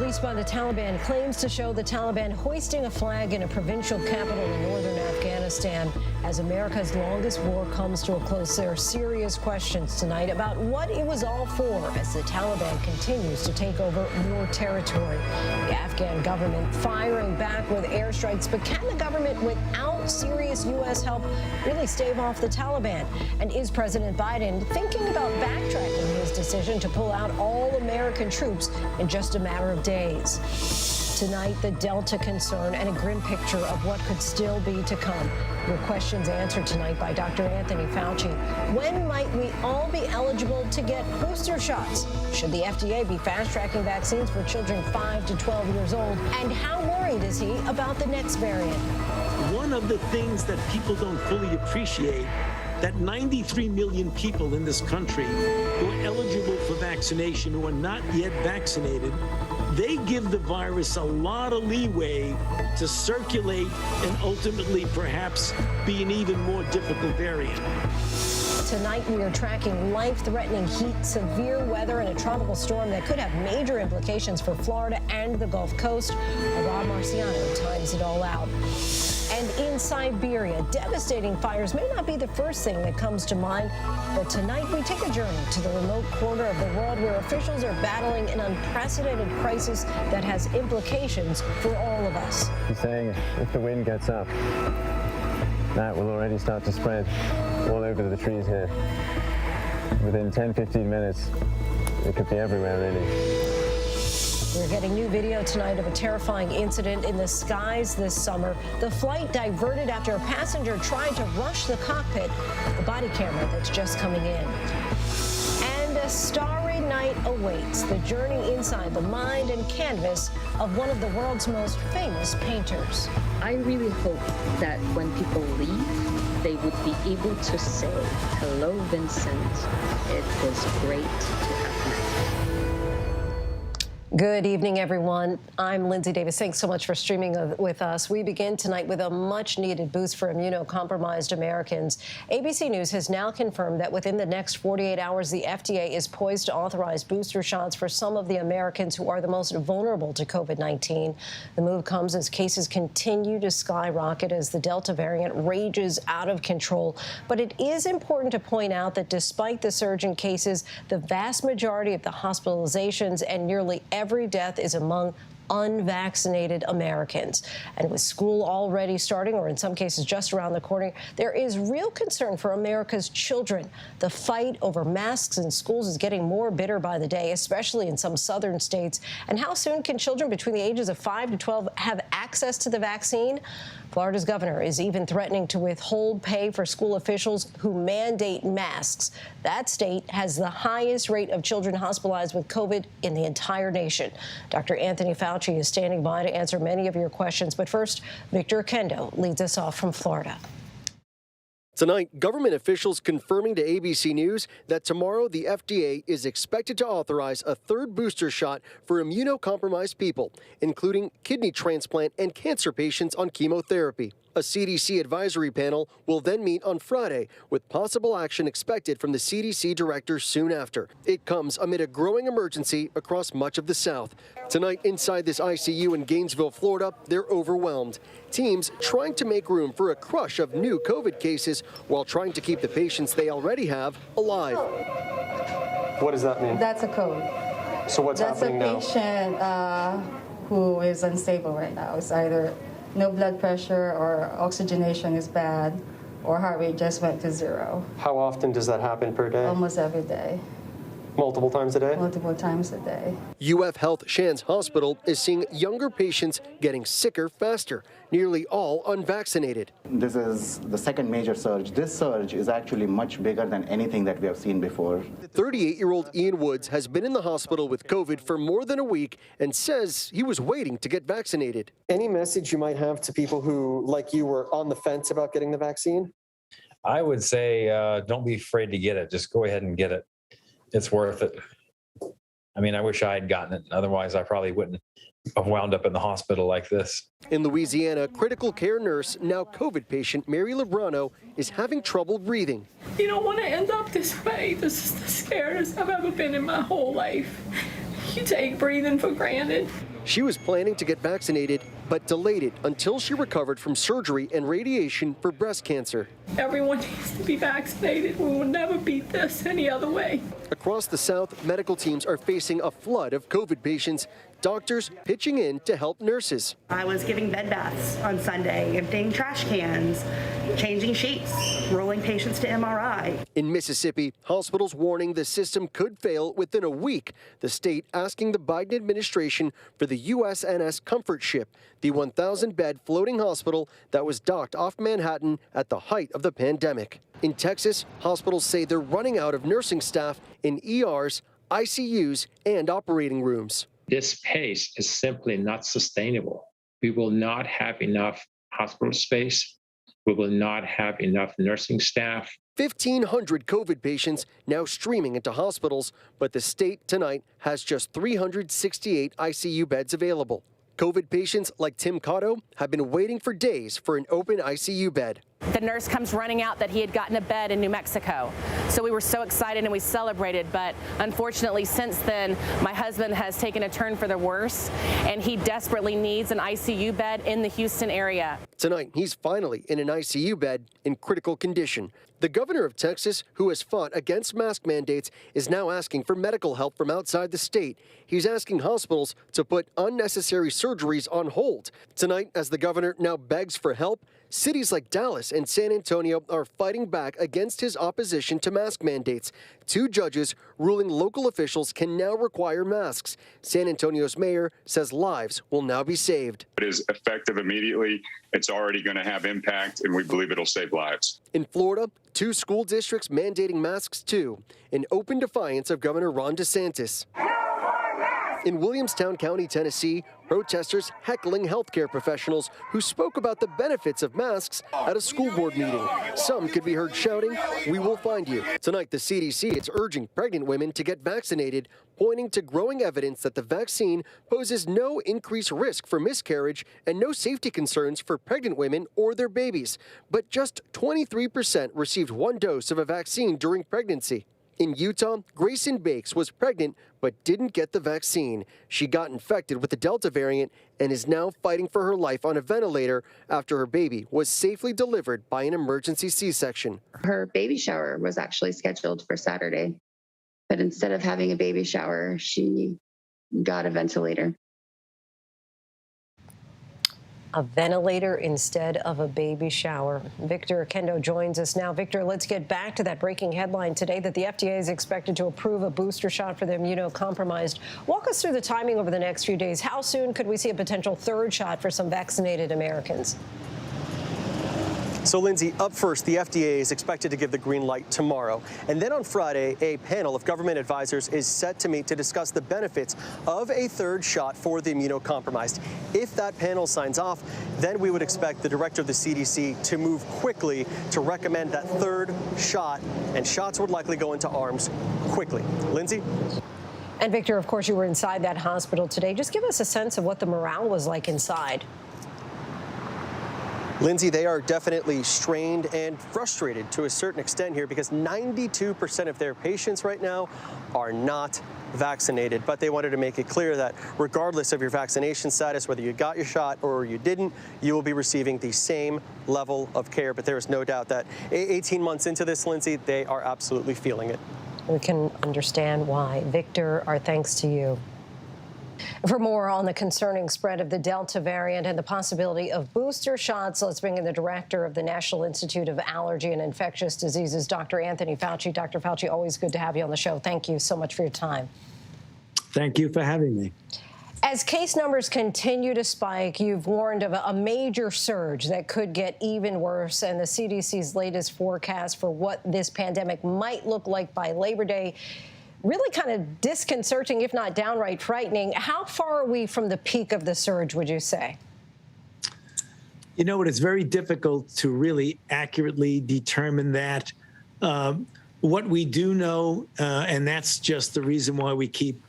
released by the Taliban claims to show the Taliban hoisting a flag in a provincial capital in northern Afghanistan. As America's longest war comes to a close, there are serious questions tonight about what it was all for as the Taliban continues to take over more territory. The Afghan government firing back with airstrikes, but can the government, without serious U.S. help, really stave off the Taliban? And is President Biden thinking about backtracking his decision to pull out all American troops in just a matter of days? Tonight, the Delta concern and a grim picture of what could still be to come. Your questions answered tonight by Dr. Anthony Fauci. When might we all be eligible to get booster shots? Should the FDA be fast-tracking vaccines for children 5 to 12 years old? And how worried is he about the next variant? One of the things that people don't fully appreciate, that 93 million people in this country who are eligible for vaccination who are not yet vaccinated, they give the virus a lot of leeway to circulate and ultimately perhaps be an even more difficult variant. Tonight, we are tracking life-threatening heat, severe weather, and a tropical storm that could have major implications for Florida and the Gulf Coast. Rob Marciano times it all out. And in Siberia, devastating fires may not be the first thing that comes to mind, but tonight we take a journey to the remote corner of the world where officials are battling an unprecedented crisis that has implications for all of us. He's saying if the wind gets up, that will already start to spread all over the trees here. Within 10-15 minutes, it could be everywhere, really. We're getting new video tonight of a terrifying incident in the skies this summer. The flight diverted after a passenger tried to rush the cockpit. The body camera that's just coming in. And a starry night awaits. The journey inside the mind and canvas of one of the world's most famous painters. I really hope that when people leave, they would be able to say, "Hello, Vincent. It was great to have met you." Good evening, everyone. I'm Lindsay Davis. Thanks so much for streaming with us. We begin tonight with a much-needed boost for immunocompromised Americans. ABC News has now confirmed that within the next 48 hours, the FDA is poised to authorize booster shots for some of the Americans who are the most vulnerable to COVID-19. The move comes as cases continue to skyrocket as the Delta variant rages out of control. But it is important to point out that despite the surge in cases, the vast majority of the hospitalizations and nearly every death is among unvaccinated Americans. And with school already starting, or in some cases just around the corner, there is real concern for America's children. The fight over masks in schools is getting more bitter by the day, especially in some southern states. And how soon can children between the ages of 5 to 12 have access to the vaccine? Florida's governor is even threatening to withhold pay for school officials who mandate masks. That state has the highest rate of children hospitalized with COVID in the entire nation. Dr. Anthony Fauci is standing by to answer many of your questions. But first, Victor Kendo leads us off from Florida. Tonight, government officials confirming to ABC News that tomorrow the FDA is expected to authorize a third booster shot for immunocompromised people, including kidney transplant and cancer patients on chemotherapy. A CDC advisory panel will then meet on Friday, with possible action expected from the CDC director soon after. It comes amid a growing emergency across much of the South. Tonight, inside this ICU in Gainesville, Florida, they're overwhelmed. Teams trying to make room for a crush of new COVID cases while trying to keep the patients they already have alive. What does that mean? That's a code. So what's happening now? That's a patient who is unstable right now. It's either no blood pressure or oxygenation is bad or heart rate just went to 0. How often does that happen per day? Almost every day. Multiple times a day? Multiple times a day. UF Health Shands Hospital is seeing younger patients getting sicker faster, nearly all unvaccinated. This is the second major surge. This surge is actually much bigger than anything that we have seen before. 38-year-old Ian Woods has been in the hospital with COVID for more than a week and says he was waiting to get vaccinated. Any message you might have to people who, like you, were on the fence about getting the vaccine? I would say don't be afraid to get it. Just go ahead and get it. It's worth it. I mean, I wish I had gotten it. Otherwise, I probably wouldn't have wound up in the hospital like this. In Louisiana, critical care nurse, now COVID patient Mary Lebrano is having trouble breathing. You don't want to end up this way. This is the scariest I've ever been in my whole life. You take breathing for granted. She was planning to get vaccinated, but delayed it until she recovered from surgery and radiation for breast cancer. Everyone needs to be vaccinated. We will never beat this any other way. Across the South, medical teams are facing a flood of COVID patients, doctors pitching in to help nurses. I was giving bed baths on Sunday, emptying trash cans, changing sheets, rolling patients to MRI. In Mississippi, hospitals warning the system could fail within a week. The state asking the Biden administration for the USNS Comfort Ship, the 1,000-bed floating hospital that was docked off Manhattan at the height of the pandemic. In Texas, hospitals say they're running out of nursing staff in ERs, ICUs, and operating rooms. This pace is simply not sustainable. We will not have enough hospital space. We will not have enough nursing staff. 1,500 COVID patients now streaming into hospitals, but the state tonight has just 368 ICU beds available. COVID patients like Tim Cotto have been waiting for days for an open ICU bed. The nurse comes running out that he had gotten a bed in New Mexico. So we were so excited and we celebrated. But unfortunately, since then, my husband has taken a turn for the worse, and he desperately needs an ICU bed in the Houston area. Tonight, he's finally in an ICU bed in critical condition. The governor of Texas, who has fought against mask mandates, is now asking for medical help from outside the state. He's asking hospitals to put unnecessary surgeries on hold. Tonight, as the governor now begs for help, cities like Dallas and San Antonio are fighting back against his opposition to mask mandates. Two judges ruling local officials can now require masks. San Antonio's mayor says lives will now be saved. It is effective immediately. It's already going to have impact, and we believe it'll save lives. In Florida, 2 school districts mandating masks too, in open defiance of Governor Ron DeSantis. In Williamstown County, Tennessee, protesters heckling healthcare professionals who spoke about the benefits of masks at a school board meeting. Some could be heard shouting, "We will find you." Tonight, the CDC is urging pregnant women to get vaccinated, pointing to growing evidence that the vaccine poses no increased risk for miscarriage and no safety concerns for pregnant women or their babies. But just 23% received 1 dose of a vaccine during pregnancy. In Utah, Grayson Bakes was pregnant but didn't get the vaccine. She got infected with the Delta variant and is now fighting for her life on a ventilator after her baby was safely delivered by an emergency C-section. Her baby shower was actually scheduled for Saturday, but instead of having a baby shower, she got a ventilator. A ventilator instead of a baby shower. Victor Kendo joins us now. Victor, let's get back to that breaking headline today that the FDA is expected to approve a booster shot for the immunocompromised. Walk us through the timing over the next few days. How soon could we see a potential 3rd shot for some vaccinated Americans? So, Lindsay, up first, the FDA is expected to give the green light tomorrow. And then on Friday, a panel of government advisors is set to meet to discuss the benefits of a 3rd shot for the immunocompromised. If that panel signs off, then we would expect the director of the CDC to move quickly to recommend that 3rd shot, and shots would likely go into arms quickly. Lindsay? And Victor, of course, you were inside that hospital today. Just give us a sense of what the morale was like inside. Lindsay, they are definitely strained and frustrated to a certain extent here because 92% of their patients right now are not vaccinated. But they wanted to make it clear that regardless of your vaccination status, whether you got your shot or you didn't, you will be receiving the same level of care. But there is no doubt that 18 months into this, Lindsay, they are absolutely feeling it. We can understand why. Victor, our thanks to you. For more on the concerning spread of the Delta variant and the possibility of booster shots, let's bring in the director of the National Institute of Allergy and Infectious Diseases, Dr. Anthony Fauci. Dr. Fauci, always good to have you on the show. Thank you so much for your time. Thank you for having me. As case numbers continue to spike, you've warned of a major surge that could get even worse, and the CDC's latest forecast for what this pandemic might look like by Labor Day really kind of disconcerting, if not downright frightening. How far are we from the peak of the surge, would you say? You know what? It's very difficult to really accurately determine that. What we do know, and that's just the reason why we keep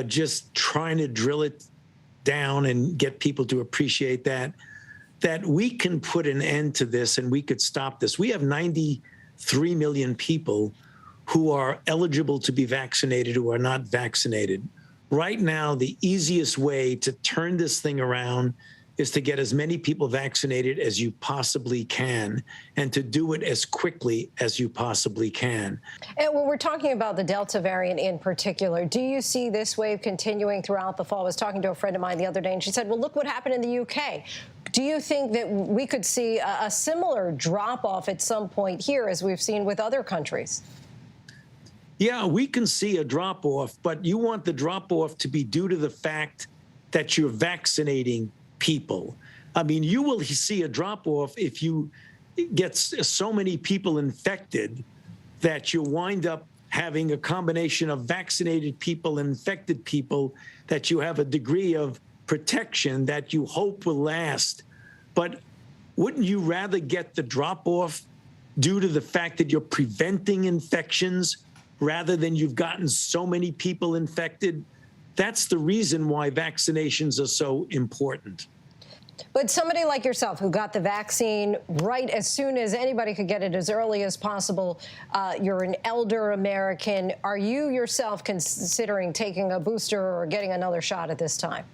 just trying to drill it down and get people to appreciate that we can put an end to this and we could stop this. We have 93 million people who are eligible to be vaccinated who are not vaccinated. right now, the easiest way to turn this thing around is to get as many people vaccinated as you possibly can, and to do it as quickly as you possibly can. And when we're talking about the Delta variant in particular, do you see this wave continuing throughout the fall? I was talking to a friend of mine the other day, and she said, well, look what happened in the UK. Do you think that we could see a similar drop-off at some point here, as we've seen with other countries? Yeah, we can see a drop-off, but you want the drop-off to be due to the fact that you're vaccinating people. I mean, you will see a drop-off if you get so many people infected that you wind up having a combination of vaccinated people and infected people, that you have a degree of protection that you hope will last. But wouldn't you rather get the drop-off due to the fact that you're preventing infections rather than you've gotten so many people infected? That's the reason why vaccinations are so important. But somebody like yourself who got the vaccine right as soon as anybody could get it, as early as possible, you're an elder American. Are you yourself considering taking a booster or getting another shot at this time?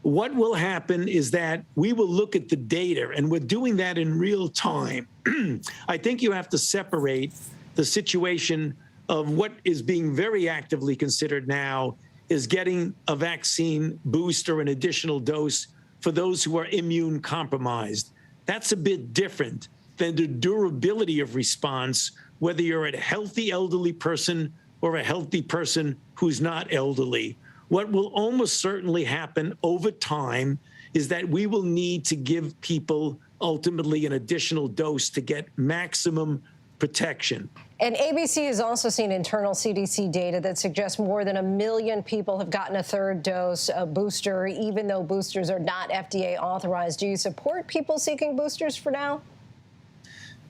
What will happen is that we will look at the data, and we're doing that in real time. I think you have to separate the situation of what is being very actively considered now is getting a vaccine boost or an additional dose for those who are immune compromised. That's a bit different than the durability of response, whether you're a healthy elderly person or a healthy person who's not elderly. What will almost certainly happen over time is that we will need to give people ultimately an additional dose to get maximum protection. And ABC has also seen internal CDC data that suggests more than 1 million people have gotten a third dose, a booster, even though boosters are not FDA authorized. Do you support people seeking boosters for now?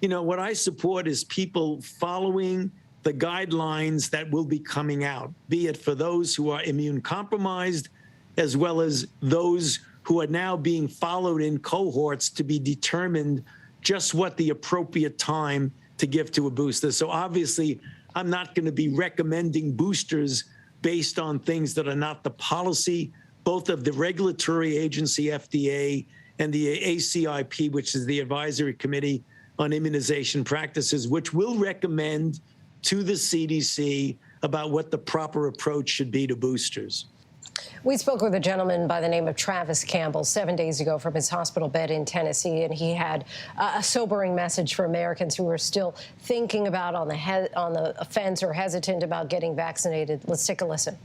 You know, what I support is people following the guidelines that will be coming out, be it for those who are immune compromised, as well as those who are now being followed in cohorts to be determined just what the appropriate time to give to a booster. So obviously, I'm not going to be recommending boosters based on things that are not the policy, both of the regulatory agency, FDA, and the ACIP, which is the Advisory Committee on Immunization Practices, which will recommend to the CDC about what the proper approach should be to boosters. We spoke with a gentleman by the name of Travis Campbell 7 days ago from his hospital bed in Tennessee, and he had a sobering message for Americans who are still thinking about on the fence or hesitant about getting vaccinated. Let's take a listen.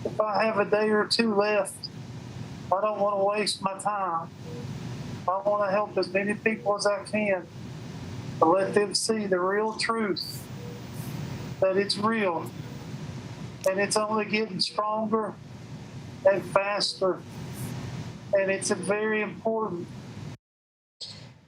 If I have a day or two left, I don't want to waste my time. I want to help as many people as I can to let them see the real truth, that it's real. And it's only getting stronger and faster. And it's very important.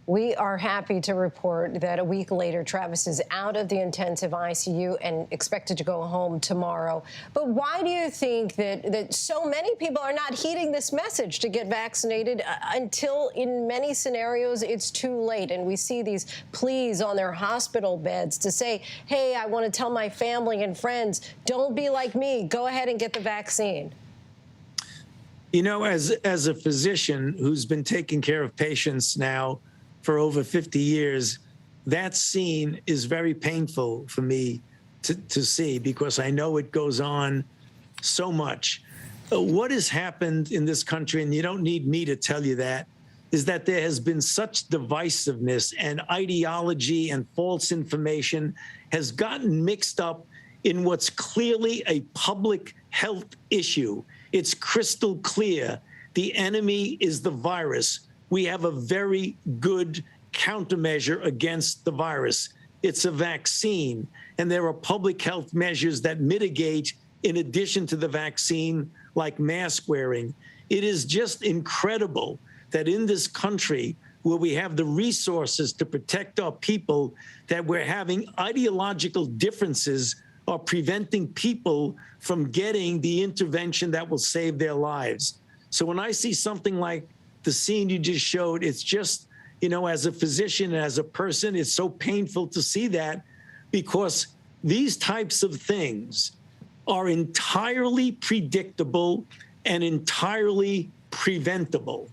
We are happy to report that a week later, Travis is out of the intensive ICU and expected to go home tomorrow. But why do you think that so many people are not heeding this message to get vaccinated until, in many scenarios, it's too late? And we see these pleas on their hospital beds to say, hey, I want to tell my family and friends, don't be like me. Go ahead and get the vaccine. You know, as a physician who's been taking care of patients now for over 50 years, that scene is very painful for me to see, because I know it goes on so much. What has happened in this country, and you don't need me to tell you that, is that there has been such divisiveness, and ideology and false information has gotten mixed up in what's clearly a public health issue. It's crystal clear. The enemy is the virus. We have a very good countermeasure against the virus. It's a vaccine, and there are public health measures that mitigate in addition to the vaccine, like mask wearing. It is just incredible that in this country, where we have the resources to protect our people, that we're having ideological differences are preventing people from getting the intervention that will save their lives. So when I see something like the scene you just showed, it's just, you know, as a physician and as a person, it's so painful to see that, because these types of things are entirely predictable and entirely preventable.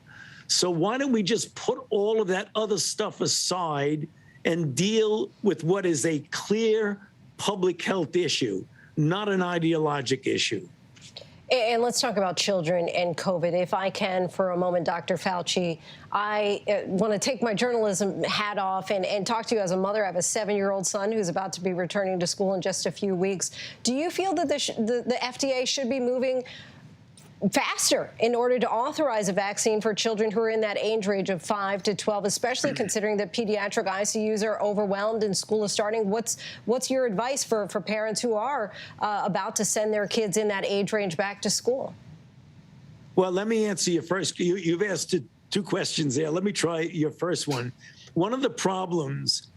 So why don't we just put all of that other stuff aside and deal with what is a clear public health issue, not an ideologic issue? And let's talk about children and COVID. If I can, for a moment, Dr. Fauci, I want to take my journalism hat off and talk to you as a mother. I have a 7-year-old son who's about to be returning to school in just a few weeks. Do you feel that the FDA should be moving faster in order to authorize a vaccine for children who are in that age range of 5 to 12, especially considering that pediatric ICUs are overwhelmed and school is starting? What's your advice for parents who are about to send their kids in that age range back to school? Well, let me answer your first. You've asked two questions there. Let me try your first one. One of the problems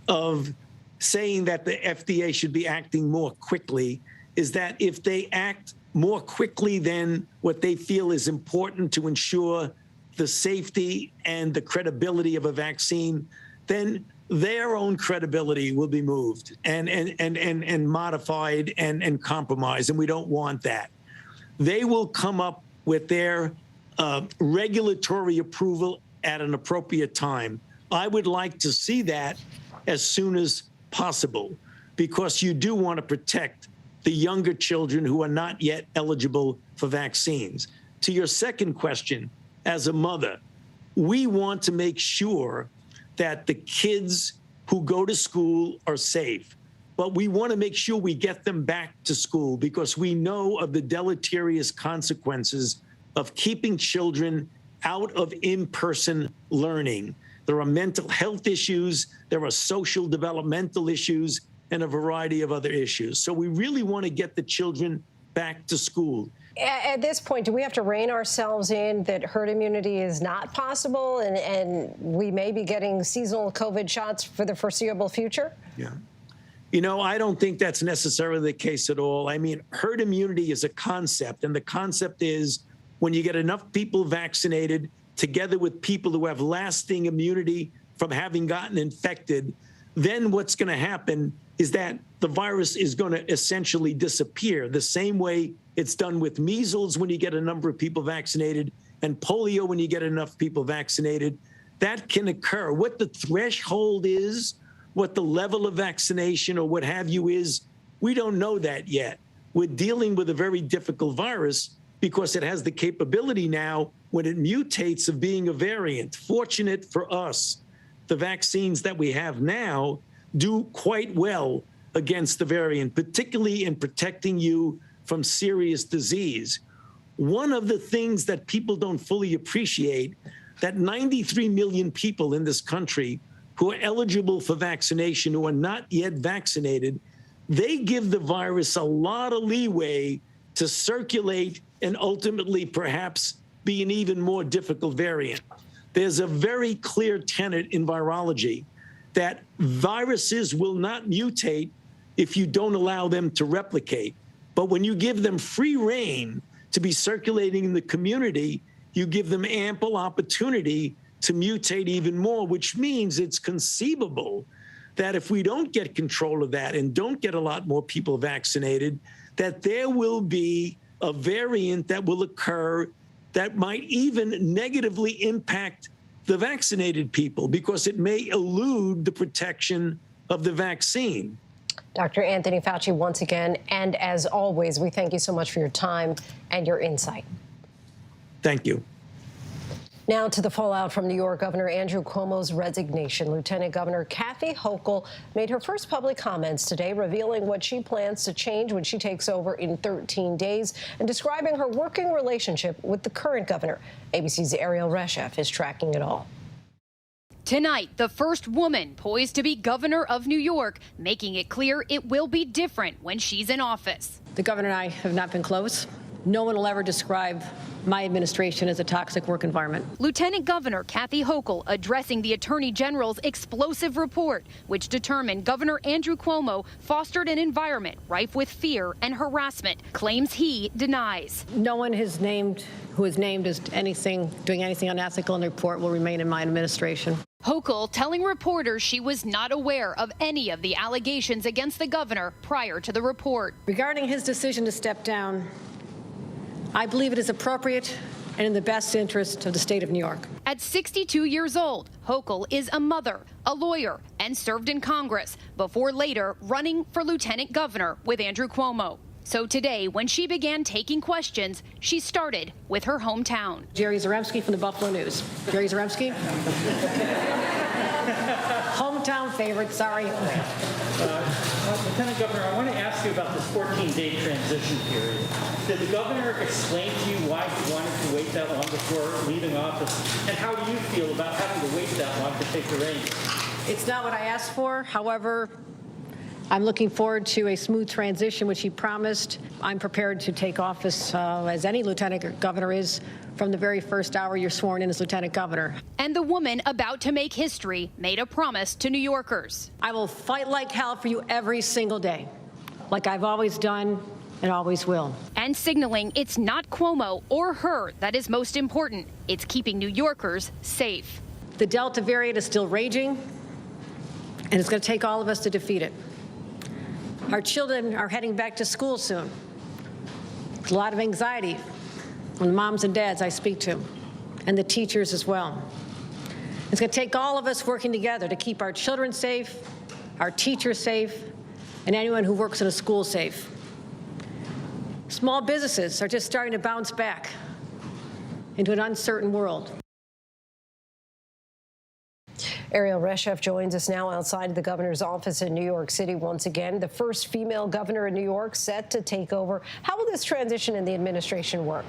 of saying that the FDA should be acting more quickly is that if they act more quickly than what they feel is important to ensure the safety and the credibility of a vaccine, then their own credibility will be moved and modified and compromised, and we don't want that. They will come up with their regulatory approval at an appropriate time. I would like to see that as soon as possible, because you do want to protect the younger children who are not yet eligible for vaccines. To your second question, as a mother, we want to make sure that the kids who go to school are safe, but we want to make sure we get them back to school because we know of the deleterious consequences of keeping children out of in-person learning. There are mental health issues, there are social developmental issues, and a variety of other issues. So we really want to get the children back to school. At this point, do we have to rein ourselves in that herd immunity is not possible and we may be getting seasonal COVID shots for the foreseeable future? Yeah. You know, I don't think that's necessarily the case at all. I mean, herd immunity is a concept, and the concept is when you get enough people vaccinated together with people who have lasting immunity from having gotten infected, then what's going to happen is that the virus is going to essentially disappear the same way it's done with measles when you get a number of people vaccinated and polio when you get enough people vaccinated. That can occur. What the threshold is, what the level of vaccination or what have you is, we don't know that yet. We're dealing with a very difficult virus because it has the capability now when it mutates of being a variant. Fortunate for us, the vaccines that we have now do quite well against the variant, particularly in protecting you from serious disease. One of the things that people don't fully appreciate, that 93 million people in this country who are eligible for vaccination, who are not yet vaccinated, they give the virus a lot of leeway to circulate and ultimately perhaps be an even more difficult variant. There's a very clear tenet in virology that viruses will not mutate if you don't allow them to replicate. But when you give them free rein to be circulating in the community, you give them ample opportunity to mutate even more, which means it's conceivable that if we don't get control of that and don't get a lot more people vaccinated, that there will be a variant that will occur that might even negatively impact the vaccinated people because it may elude the protection of the vaccine. Dr. Anthony Fauci, once again, and as always, we thank you so much for your time and your insight. Thank you. Now to the fallout from New York. Governor Andrew Cuomo's resignation. Lieutenant Governor Kathy Hochul made her first public comments today, revealing what she plans to change when she takes over in 13 days and describing her working relationship with the current governor. ABC's Ariel Reshef is tracking it all. Tonight, the first woman poised to be governor of New York, making it clear it will be different when she's in office. The governor and I have not been close. no one will ever describe my administration as a toxic work environment. Lieutenant Governor Kathy Hochul addressing the Attorney General's explosive report, which determined Governor Andrew Cuomo fostered an environment rife with fear and harassment, claims he denies. No one who is named as doing anything unethical in the report will remain in my administration. Hochul telling reporters she was not aware of any of the allegations against the governor prior to the report. Regarding his decision to step down, I believe it is appropriate and in the best interest of the state of New York. At 62 years old, Hochul is a mother, a lawyer, and served in Congress before later running for lieutenant governor with Andrew Cuomo. So today, when she began taking questions, she started with her hometown. Jerry Zaremski from the Buffalo News. Jerry Zaremski? Hometown favorite, sorry. Lieutenant Governor, I want to ask you about this 14-day transition period. Did the governor explain to you why he wanted to wait that long before leaving office? And how do you feel about having to wait that long to take the reins? It's not what I asked for. However, I'm looking forward to a smooth transition, which he promised. I'm prepared to take office, as any lieutenant governor is, from the very first hour you're sworn in as lieutenant governor. And the woman about to make history made a promise to New Yorkers. I will fight like hell for you every single day, like I've always done and always will. And signaling it's not Cuomo or her that is most important. It's keeping New Yorkers safe. The Delta variant is still raging, and it's going to take all of us to defeat it. Our children are heading back to school soon. There's a lot of anxiety from the moms and dads I speak to, and the teachers as well. It's going to take all of us working together to keep our children safe, our teachers safe, and anyone who works in a school safe. Small businesses are just starting to bounce back into an uncertain world. Ariel Reshef joins us now outside the governor's office in New York City once again. The first female governor in New York set to take over. How will this transition in the administration work?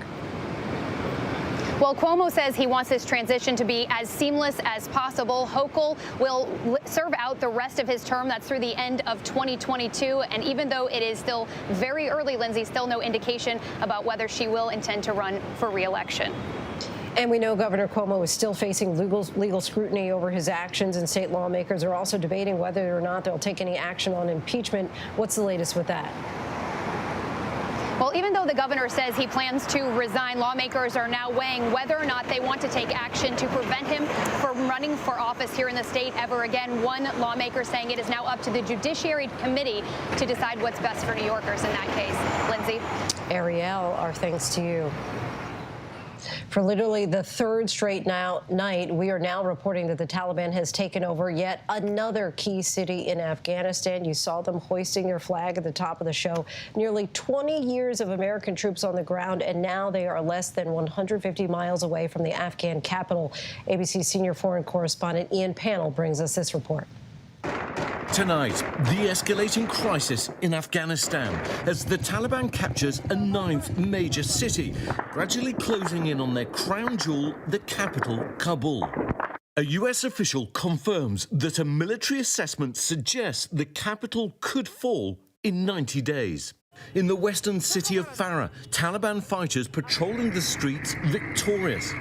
Well, Cuomo says he wants this transition to be as seamless as possible. Hochul will serve out the rest of his term. That's through the end of 2022. And even though it is still very early, Lindsay, still no indication about whether she will intend to run for re-election. And we know Governor Cuomo is still facing legal scrutiny over his actions, and state lawmakers are also debating whether or not they'll take any action on impeachment. What's the latest with that? Well, even though the governor says he plans to resign, lawmakers are now weighing whether or not they want to take action to prevent him from running for office here in the state ever again. One lawmaker saying it is now up to the Judiciary Committee to decide what's best for New Yorkers in that case. Lindsay? Ariel, our thanks to you. For literally the third straight night, we are now reporting that the Taliban has taken over yet another key city in Afghanistan. You saw them hoisting their flag at the top of the show. Nearly 20 years of American troops on the ground, and now they are less than 150 miles away from the Afghan capital. ABC senior foreign correspondent Ian Pannell brings us this report. Tonight, the escalating crisis in Afghanistan as the Taliban captures a 9th major city, gradually closing in on their crown jewel, the capital, Kabul. A US official confirms that a military assessment suggests the capital could fall in 90 days. In the western city of Farah, Taliban fighters patrolling the streets victorious.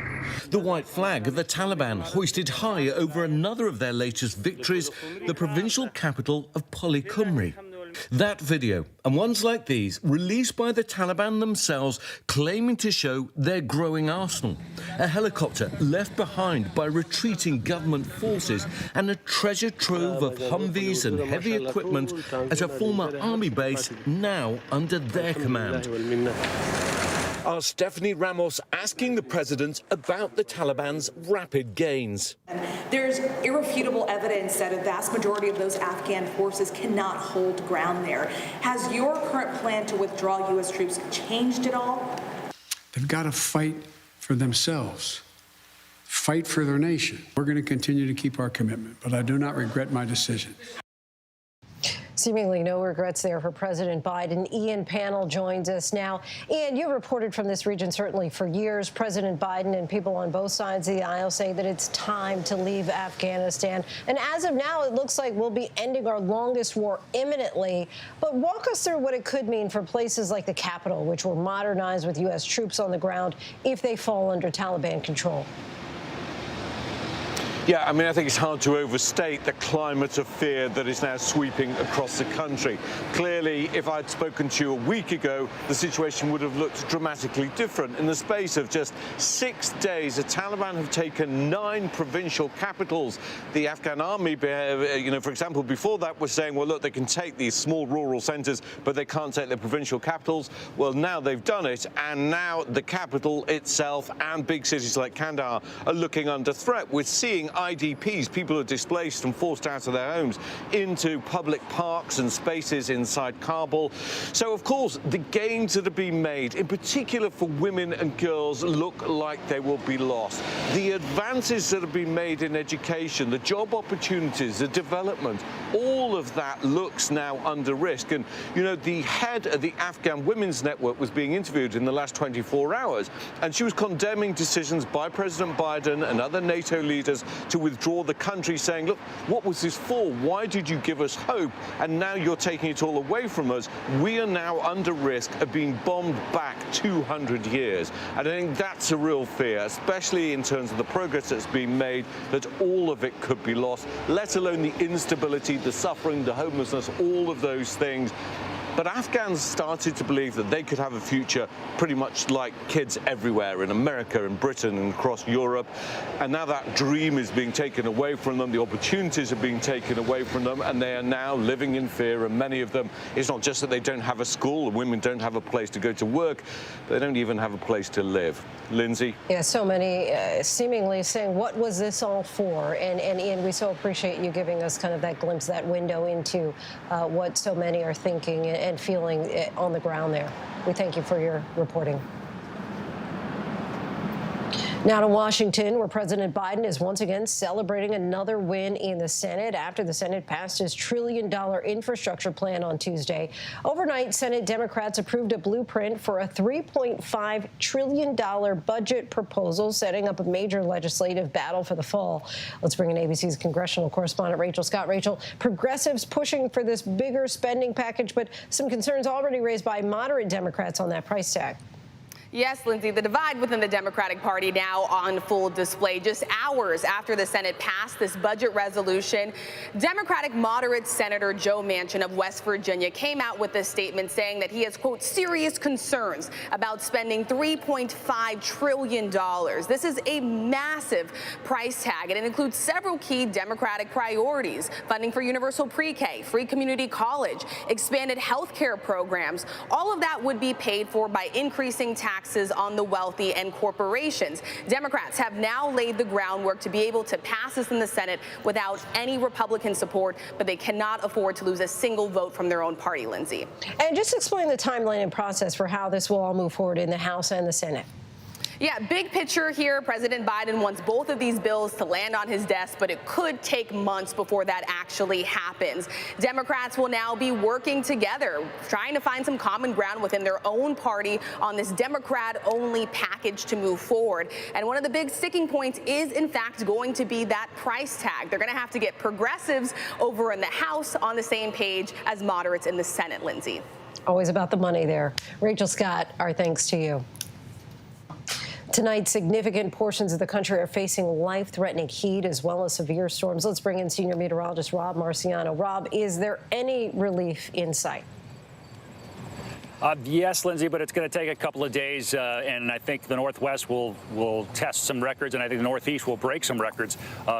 The white flag of the Taliban hoisted high over another of their latest victories, the provincial capital of Polikumri. That video, and ones like these, released by the Taliban themselves, claiming to show their growing arsenal. A helicopter left behind by retreating government forces and a treasure trove of Humvees and heavy equipment at a former army base now under their command. Our Stephanie Ramos asking the president about the Taliban's rapid gains. There's irrefutable evidence that a vast majority of those Afghan forces cannot hold ground there. Has your current plan to withdraw U.S. troops changed at all? They've got to fight for themselves, fight for their nation. We're going to continue to keep our commitment, but I do not regret my decision. Seemingly no regrets there for President Biden. Ian Pannell joins us now. Ian, you reported from this region certainly for years. President Biden and people on both sides of the aisle say that it's time to leave Afghanistan. And as of now, it looks like we'll be ending our longest war imminently. But walk us through what it could mean for places like the capital, which were modernized with U.S. troops on the ground, if they fall under Taliban control. Yeah, I mean, I think it's hard to overstate the climate of fear that is now sweeping across the country. Clearly, if I'd spoken to you a week ago, the situation would have looked dramatically different. In the space of just 6 days, the Taliban have taken 9 provincial capitals. The Afghan army, for example, before that was saying, well, look, they can take these small rural centres, but they can't take their provincial capitals. Well, now they've done it, and now the capital itself and big cities like Kandahar are looking under threat. We're seeing IDPs, people who are displaced and forced out of their homes, into public parks and spaces inside Kabul. So, of course, the gains that are being made, in particular for women and girls, look like they will be lost. The advances that have been made in education, the job opportunities, the development, all of that looks now under risk. And, you know, the head of the Afghan Women's Network was being interviewed in the last 24 hours, and she was condemning decisions by President Biden and other NATO leaders to withdraw the country, saying, look, what was this for? Why did you give us hope? And now you're taking it all away from us. We are now under risk of being bombed back 200 years. And I think that's a real fear, especially in terms of the progress that's being made, that all of it could be lost, let alone the instability, the suffering, the homelessness, all of those things. But Afghans started to believe that they could have a future pretty much like kids everywhere in America and Britain and across Europe. And now that dream is being taken away from them. The opportunities are being taken away from them. And they are now living in fear. And many of them, it's not just that they don't have a school and women don't have a place to go to work. They don't even have a place to live. Lindsay? Yeah, so many seemingly saying, what was this all for? And Ian, we so appreciate you giving us kind of that glimpse, that window into what so many are thinking and feeling on the ground there. We thank you for your reporting. Now to Washington, where President Biden is once again celebrating another win in the Senate after the Senate passed his $1 trillion infrastructure plan on Tuesday. Overnight, Senate Democrats approved a blueprint for a $3.5 trillion budget proposal, setting up a major legislative battle for the fall. Let's bring in ABC's congressional correspondent Rachel Scott. Rachel, progressives pushing for this bigger spending package, but some concerns already raised by moderate Democrats on that price tag. Yes, Lindsay, the divide within the Democratic Party now on full display. Just hours after the Senate passed this budget resolution, Democratic moderate Senator Joe Manchin of West Virginia came out with a statement saying that he has, quote, serious concerns about spending $3.5 trillion. This is a massive price tag, and it includes several key Democratic priorities: funding for universal pre-K, free community college, expanded health care programs. All of that would be paid for by increasing taxes on the wealthy and corporations. Democrats have now laid the groundwork to be able to pass this in the Senate without any Republican support, but they cannot afford to lose a single vote from their own party, Lindsay. And just explain the timeline and process for how this will all move forward in the House and the Senate. Yeah, big picture here. President Biden wants both of these bills to land on his desk, but it could take months before that actually happens. Democrats will now be working together, trying to find some common ground within their own party on this Democrat-only package to move forward. And one of the big sticking points is, in fact, going to be that price tag. They're going to have to get progressives over in the House on the same page as moderates in the Senate, Lindsay. Always about the money there. Rachel Scott, our thanks to you. Tonight, significant portions of the country are facing life-threatening heat as well as severe storms. Let's bring in senior meteorologist Rob Marciano. Rob, is there any relief in sight? Yes, Lindsay, but it's going to take a couple of days, and I think the Northwest will test some records, and I think the Northeast will break some records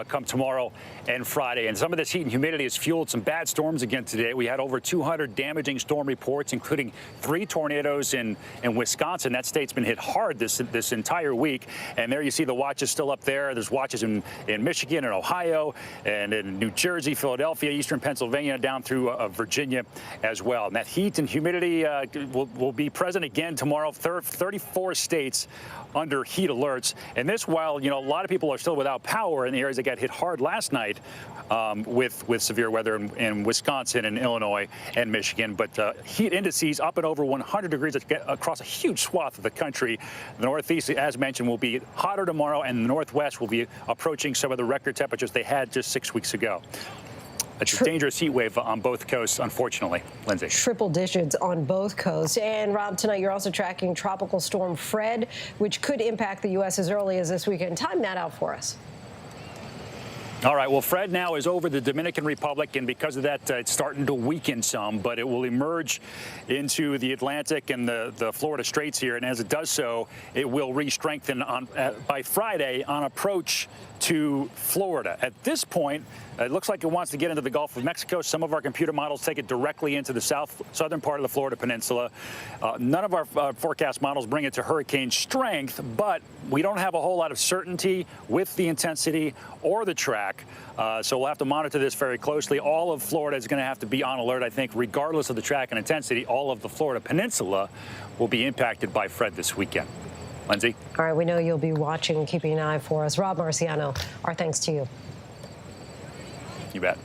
come tomorrow and Friday. And some of this heat and humidity has fueled some bad storms again today. We had over 200 damaging storm reports, including 3 tornadoes in Wisconsin. That state's been hit hard this entire week. And there you see the watches still up there. There's watches in Michigan and Ohio and in New Jersey, Philadelphia, eastern Pennsylvania, down through Virginia as well. And that heat and humidity will be present again tomorrow. 34 states under heat alerts. And this, while, a lot of people are still without power in the areas that got hit hard last night with severe weather in Wisconsin and Illinois and Michigan. But heat indices up and over 100 degrees across a huge swath of the country. The Northeast, as mentioned, will be hotter tomorrow, and the Northwest will be approaching some of the record temperatures they had just 6 weeks ago. It's a dangerous heat wave on both coasts, unfortunately. Lindsay. Triple digits on both coasts. And, Rob, tonight you're also tracking Tropical Storm Fred, which could impact the U.S. as early as this weekend. Time that out for us. All right, well, Fred now is over the Dominican Republic, and because of that, it's starting to weaken some, but it will emerge into the Atlantic and the Florida Straits here, and as it does so, it will re-strengthen by Friday on approach to Florida. At this point, it looks like it wants to get into the Gulf of Mexico. Some of our computer models take it directly into the southern part of the Florida Peninsula. None of our forecast models bring it to hurricane strength, but we don't have a whole lot of certainty with the intensity or the track. So we'll have to monitor this very closely. All of Florida is going to have to be on alert, I think, regardless of the track and intensity. All of the Florida Peninsula will be impacted by Fred this weekend. Lindsay? All right, we know you'll be watching and keeping an eye for us. Rob Marciano, our thanks to you. You bet.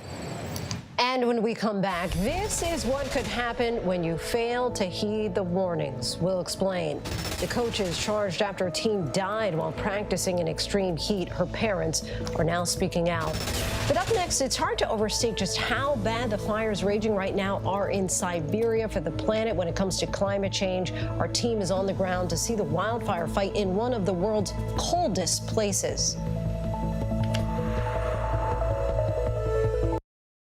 And when we come back, this is what could happen when you fail to heed the warnings. We'll explain. The coach is charged after a teen died while practicing in extreme heat. Her parents are now speaking out. But up next, it's hard to overstate just how bad the fires raging right now are in Siberia for the planet when it comes to climate change. Our team is on the ground to see the wildfire fight in one of the world's coldest places.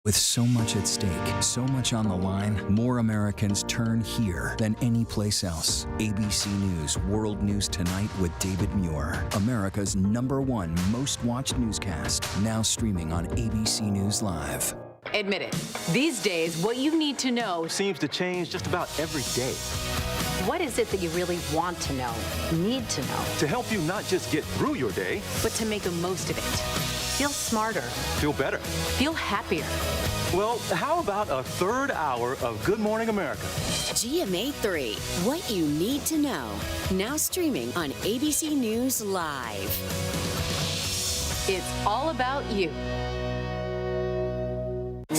With so much at stake, so much on the line, more Americans turn here than any place else. ABC News World News Tonight with David Muir, America's #1 most watched newscast, now streaming on ABC News Live. Admit it, these days, what you need to know seems to change just about every day. What is it that you really want to know, need to know? To help you not just get through your day, but to make the most of it. Feel smarter. Feel better. Feel happier. Well, how about a third hour of Good Morning America? GMA 3, what you need to know. Now streaming on ABC News Live. It's all about you.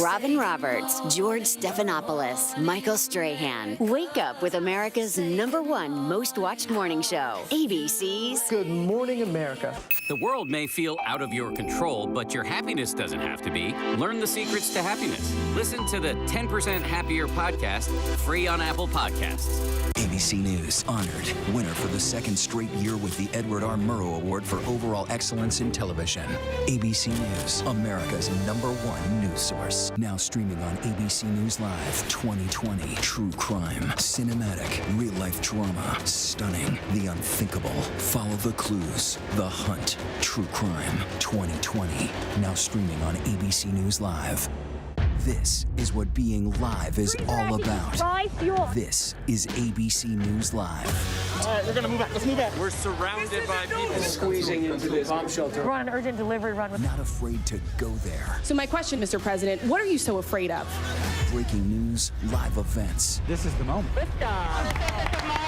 Robin Roberts, George Stephanopoulos, Michael Strahan. Wake up with America's #1 most watched morning show. ABC's Good Morning America. The world may feel out of your control, but your happiness doesn't have to be. Learn the secrets to happiness. Listen to the 10% Happier podcast, free on Apple Podcasts. ABC News honored winner for the second straight year with the Edward R. Murrow Award for Overall Excellence in Television. ABC News, America's #1 news source. Now streaming on ABC News Live 2020. True crime, cinematic, real-life drama, stunning, the unthinkable. Follow the clues, The Hunt. True crime 2020. Now streaming on ABC News Live. This is what being live is all about. This is ABC News Live. All right, we're gonna move back. Let's move back. We're surrounded by people squeezing into this bomb shelter. We're on an urgent delivery run. Not afraid to go there. So my question, Mr. President, what are you so afraid of? Breaking news, live events. This is the moment.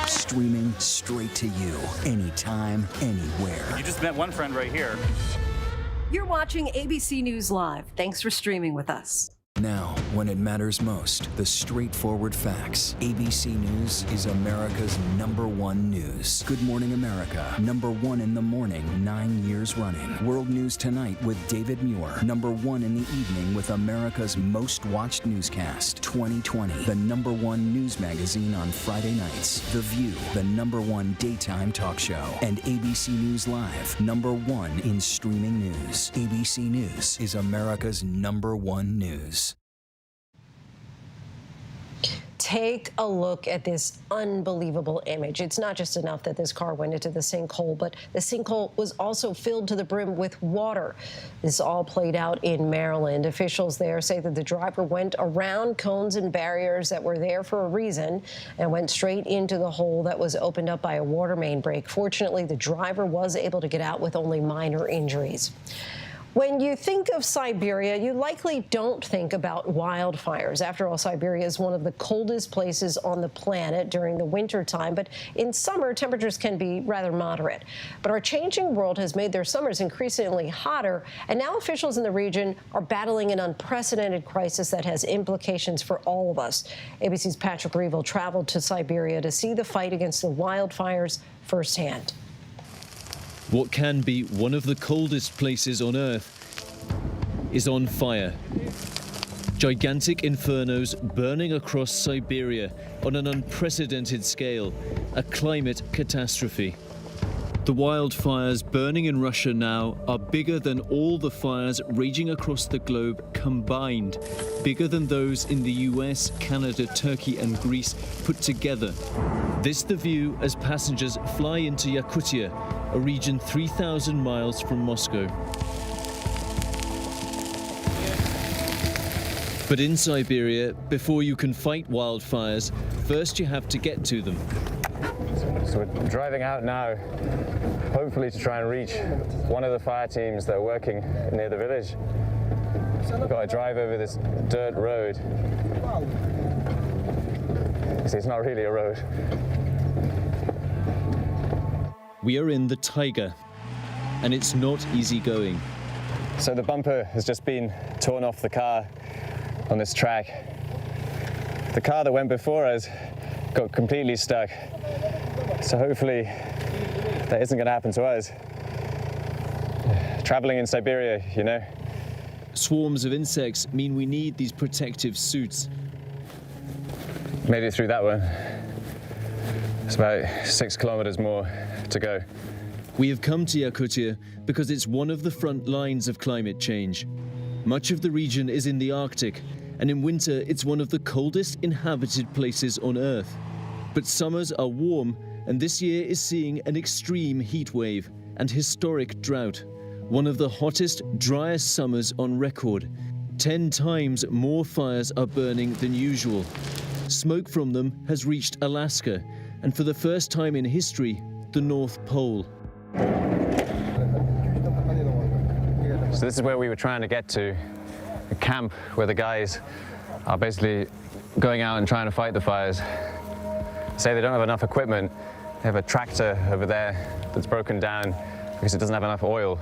Streaming straight to you, anytime, anywhere. You just met one friend right here. You're watching ABC News Live. Thanks for streaming with us. Now, when it matters most, the straightforward facts. ABC News is America's #1 news. Good Morning America, #1 in the morning, 9 years running. World News Tonight with David Muir, #1 in the evening with America's most watched newscast, 2020. The #1 news magazine on Friday nights. The View, the #1 daytime talk show. And ABC News Live, #1 in streaming news. ABC News is America's #1 news. Take a look at this unbelievable image. It's not just enough that this car went into the sinkhole, but the sinkhole was also filled to the brim with water. This all played out in Maryland. Officials there say that the driver went around cones and barriers that were there for a reason and went straight into the hole that was opened up by a water main break. Fortunately, the driver was able to get out with only minor injuries. When you think of Siberia, you likely don't think about wildfires. After all, Siberia is one of the coldest places on the planet during the winter time, but in summer, temperatures can be rather moderate. But our changing world has made their summers increasingly hotter, and now officials in the region are battling an unprecedented crisis that has implications for all of us. ABC's Patrick Reevell traveled to Siberia to see the fight against the wildfires firsthand. What can be one of the coldest places on Earth is on fire. Gigantic infernos burning across Siberia on an unprecedented scale, a climate catastrophe. The wildfires burning in Russia now are bigger than all the fires raging across the globe combined, bigger than those in the US, Canada, Turkey and Greece put together. This the view as passengers fly into Yakutia, a region 3,000 miles from Moscow. But in Siberia, before you can fight wildfires, first you have to get to them. So we're driving out now, hopefully to try and reach one of the fire teams that are working near the village. We've got to drive over this dirt road. See, it's not really a road. We are in the taiga, and it's not easy going. So the bumper has just been torn off the car on this track. The car that went before us got completely stuck. So hopefully that isn't going to happen to us. Traveling in Siberia, you know. Swarms of insects mean we need these protective suits. Made it through that one. It's about 6 kilometers more to go. We have come to Yakutia because it's one of the front lines of climate change. Much of the region is in the Arctic, and in winter it's one of the coldest inhabited places on Earth. But summers are warm, and this year is seeing an extreme heat wave and historic drought. One of the hottest, driest summers on record. 10 times more fires are burning than usual. Smoke from them has reached Alaska, and for the first time in history, the North Pole. So this is where we were trying to get to, a camp where the guys are basically going out and trying to fight the fires. Say they don't have enough equipment, they have a tractor over there that's broken down because it doesn't have enough oil.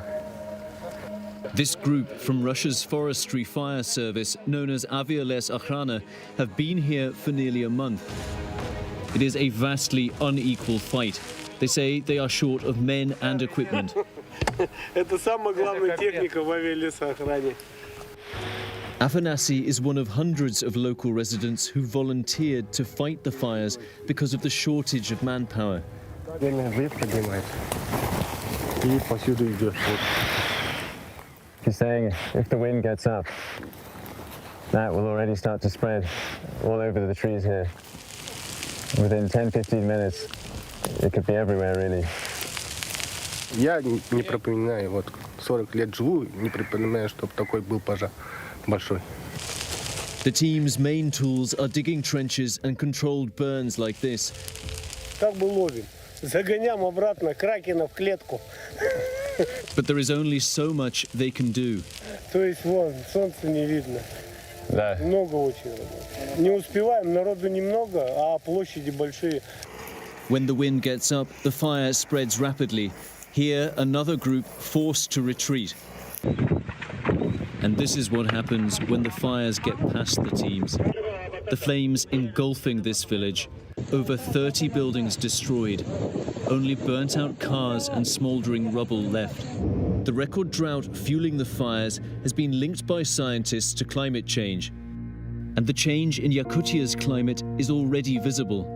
This group from Russia's Forestry Fire Service, known as Aviales Akhrana, have been here for nearly a month. It is a vastly unequal fight. They say they are short of men and equipment. Afanasi is one of hundreds of local residents who volunteered to fight the fires because of the shortage of manpower. He's saying if the wind gets up, that will already start to spread all over the trees here. Within 10-15 minutes, it could be everywhere, really. Я не припоминаю, вот 40 лет живу, не припоминаю, чтобы такой был пожар большой. The team's main tools are digging trenches and controlled burns like this. Как бы ловим? Загоняем обратно кракена в клетку. But there is only so much they can do. То есть вон, солнца не видно. Да. Много очень работы. Не успеваем, народу немного, а площади большие. When the wind gets up, the fire spreads rapidly. Here, another group forced to retreat. And this is what happens when the fires get past the teams. The flames engulfing this village. Over 30 buildings destroyed. Only burnt-out cars and smouldering rubble left. The record drought fueling the fires has been linked by scientists to climate change. And the change in Yakutia's climate is already visible.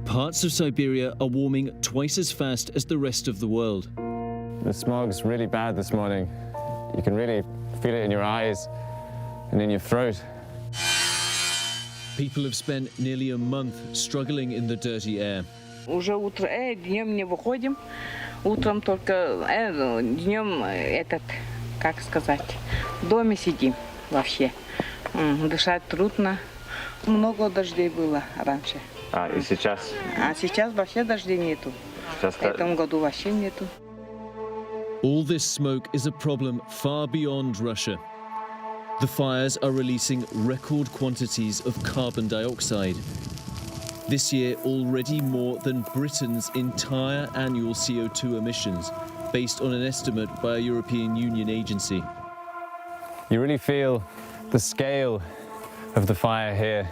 Parts of Siberia are warming twice as fast as the rest of the world. The smog's really bad this morning. You can really feel it in your eyes and in your throat. People have spent nearly a month struggling in the dirty air. Уже утро, днем не выходим, утром только, днем как сказать, в доме сидим вообще. Дышать трудно. Много дождей было раньше. А, и сейчас? А сейчас вообще дождей нету. В этом году вообще нету. All this smoke is a problem far beyond Russia. The fires are releasing record quantities of carbon dioxide. This year, already more than Britain's entire annual CO2 emissions, based on an estimate by a European Union agency. You really feel the scale of the fire here.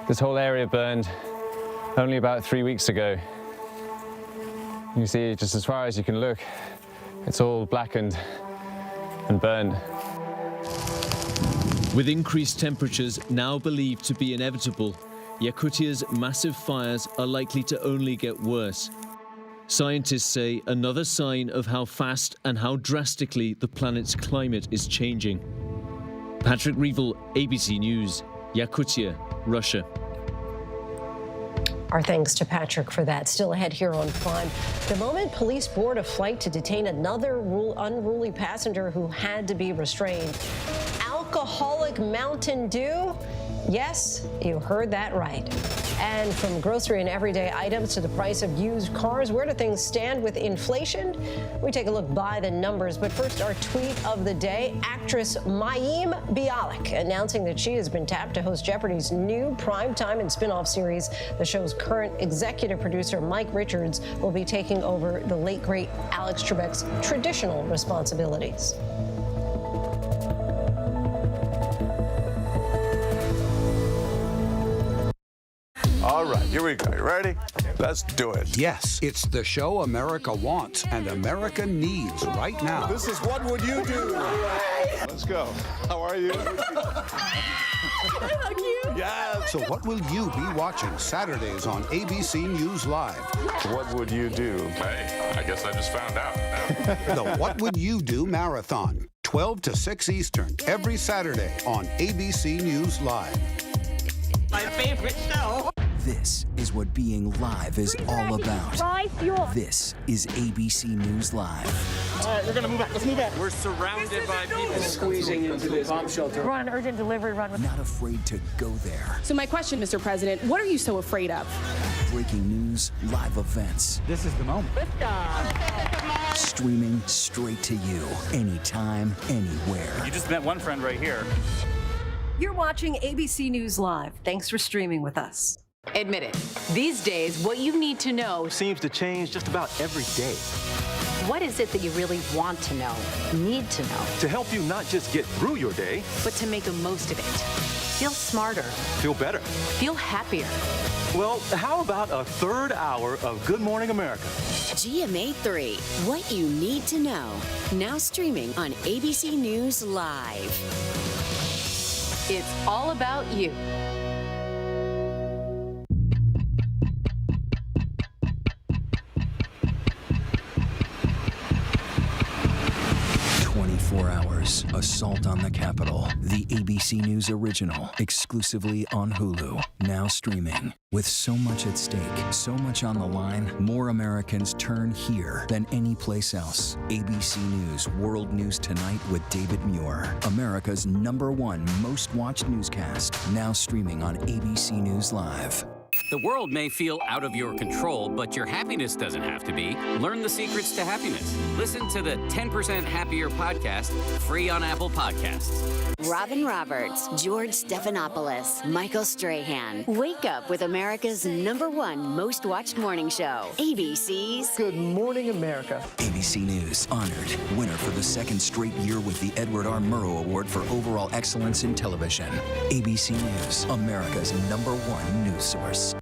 This whole area burned only about 3 weeks ago. You see, just as far as you can look, it's all blackened and burned. With increased temperatures now believed to be inevitable, Yakutia's massive fires are likely to only get worse. Scientists say another sign of how fast and how drastically the planet's climate is changing. Patrick Reevell, ABC News, Yakutia, Russia. Our thanks to Patrick for that. Still ahead here on Prime. The moment police board a flight to detain another unruly passenger who had to be restrained. Alcoholic Mountain Dew? Yes, you heard that right. And from grocery and everyday items to the price of used cars, where do things stand with inflation? We take a look by the numbers, but first our tweet of the day. Actress Mayim Bialik announcing that she has been tapped to host Jeopardy's new primetime and spin-off series. The show's current executive producer, Mike Richards, will be taking over the late, great Alex Trebek's traditional responsibilities. All right, here we go. You ready? Let's do it. Yes, it's the show America wants and America needs right now. This is What Would You Do? Let's go. How are you? Yeah. So what will you be watching Saturdays on ABC News Live? What would you do? Hey, I guess I just found out. The What Would You Do Marathon, 12 to 6 Eastern, every Saturday on ABC News Live. My favorite show. This is what being live is all about. This is ABC News Live. All right, we're gonna move back. Let's move back. We're surrounded by people Squeezing into this bomb shelter. We're on an urgent delivery run. Not afraid to go there. So my question, Mr. President, what are you so afraid of? Breaking news, live events. This is the moment. Streaming straight to you, anytime, anywhere. You just met one friend right here. You're watching ABC News Live. Thanks for streaming with us. Admit it. These days, what you need to know seems to change just about every day. What is it that you really want to know, need to know? To help you not just get through your day, but to make the most of it. Feel smarter. Feel better. Feel happier. Well, how about a third hour of Good Morning America? GMA 3, what you need to know. Now streaming on ABC News Live. it's all about you. Hours, Assault on the Capitol, the ABC News original, exclusively on Hulu, now streaming. With so much at stake, so much on the line, more Americans turn here than any place else. ABC News World News Tonight with David Muir, America's #1 most watched newscast, now streaming on ABC News Live. The world may feel out of your control, but your happiness doesn't have to be. Learn the secrets to happiness. Listen to the 10% Happier podcast, free on Apple Podcasts. Robin Roberts, George Stephanopoulos, Michael Strahan. Wake up with America's #1 most watched morning show. ABC's Good Morning America. ABC News honored winner for the second straight year with the Edward R. Murrow Award for overall excellence in television. ABC News, America's #1 news source.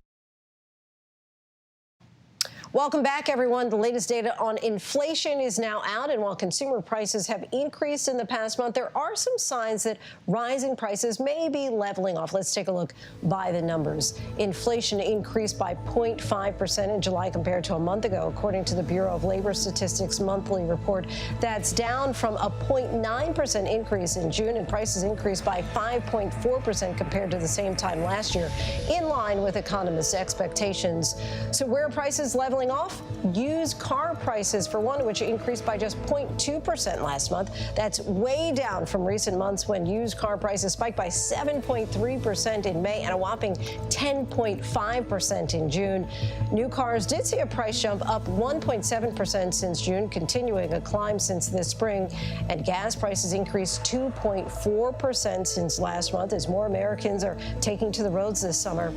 Welcome back, everyone. The latest data on inflation is now out, and while consumer prices have increased in the past month, there are some signs that rising prices may be leveling off. Let's take a look by the numbers. Inflation increased by 0.5% in July compared to a month ago, according to the Bureau of Labor Statistics monthly report. That's down from a 0.9% increase in June, and prices increased by 5.4% compared to the same time last year, in line with economists' expectations. So where are prices leveling leveling off? Used car prices, for one, which increased by just 0.2% last month. That's way down from recent months when used car prices spiked by 7.3% in May and a whopping 10.5% in June. New cars did see a price jump, up 1.7% since June, continuing a climb since this spring. And gas prices increased 2.4% since last month as more Americans are taking to the roads this summer.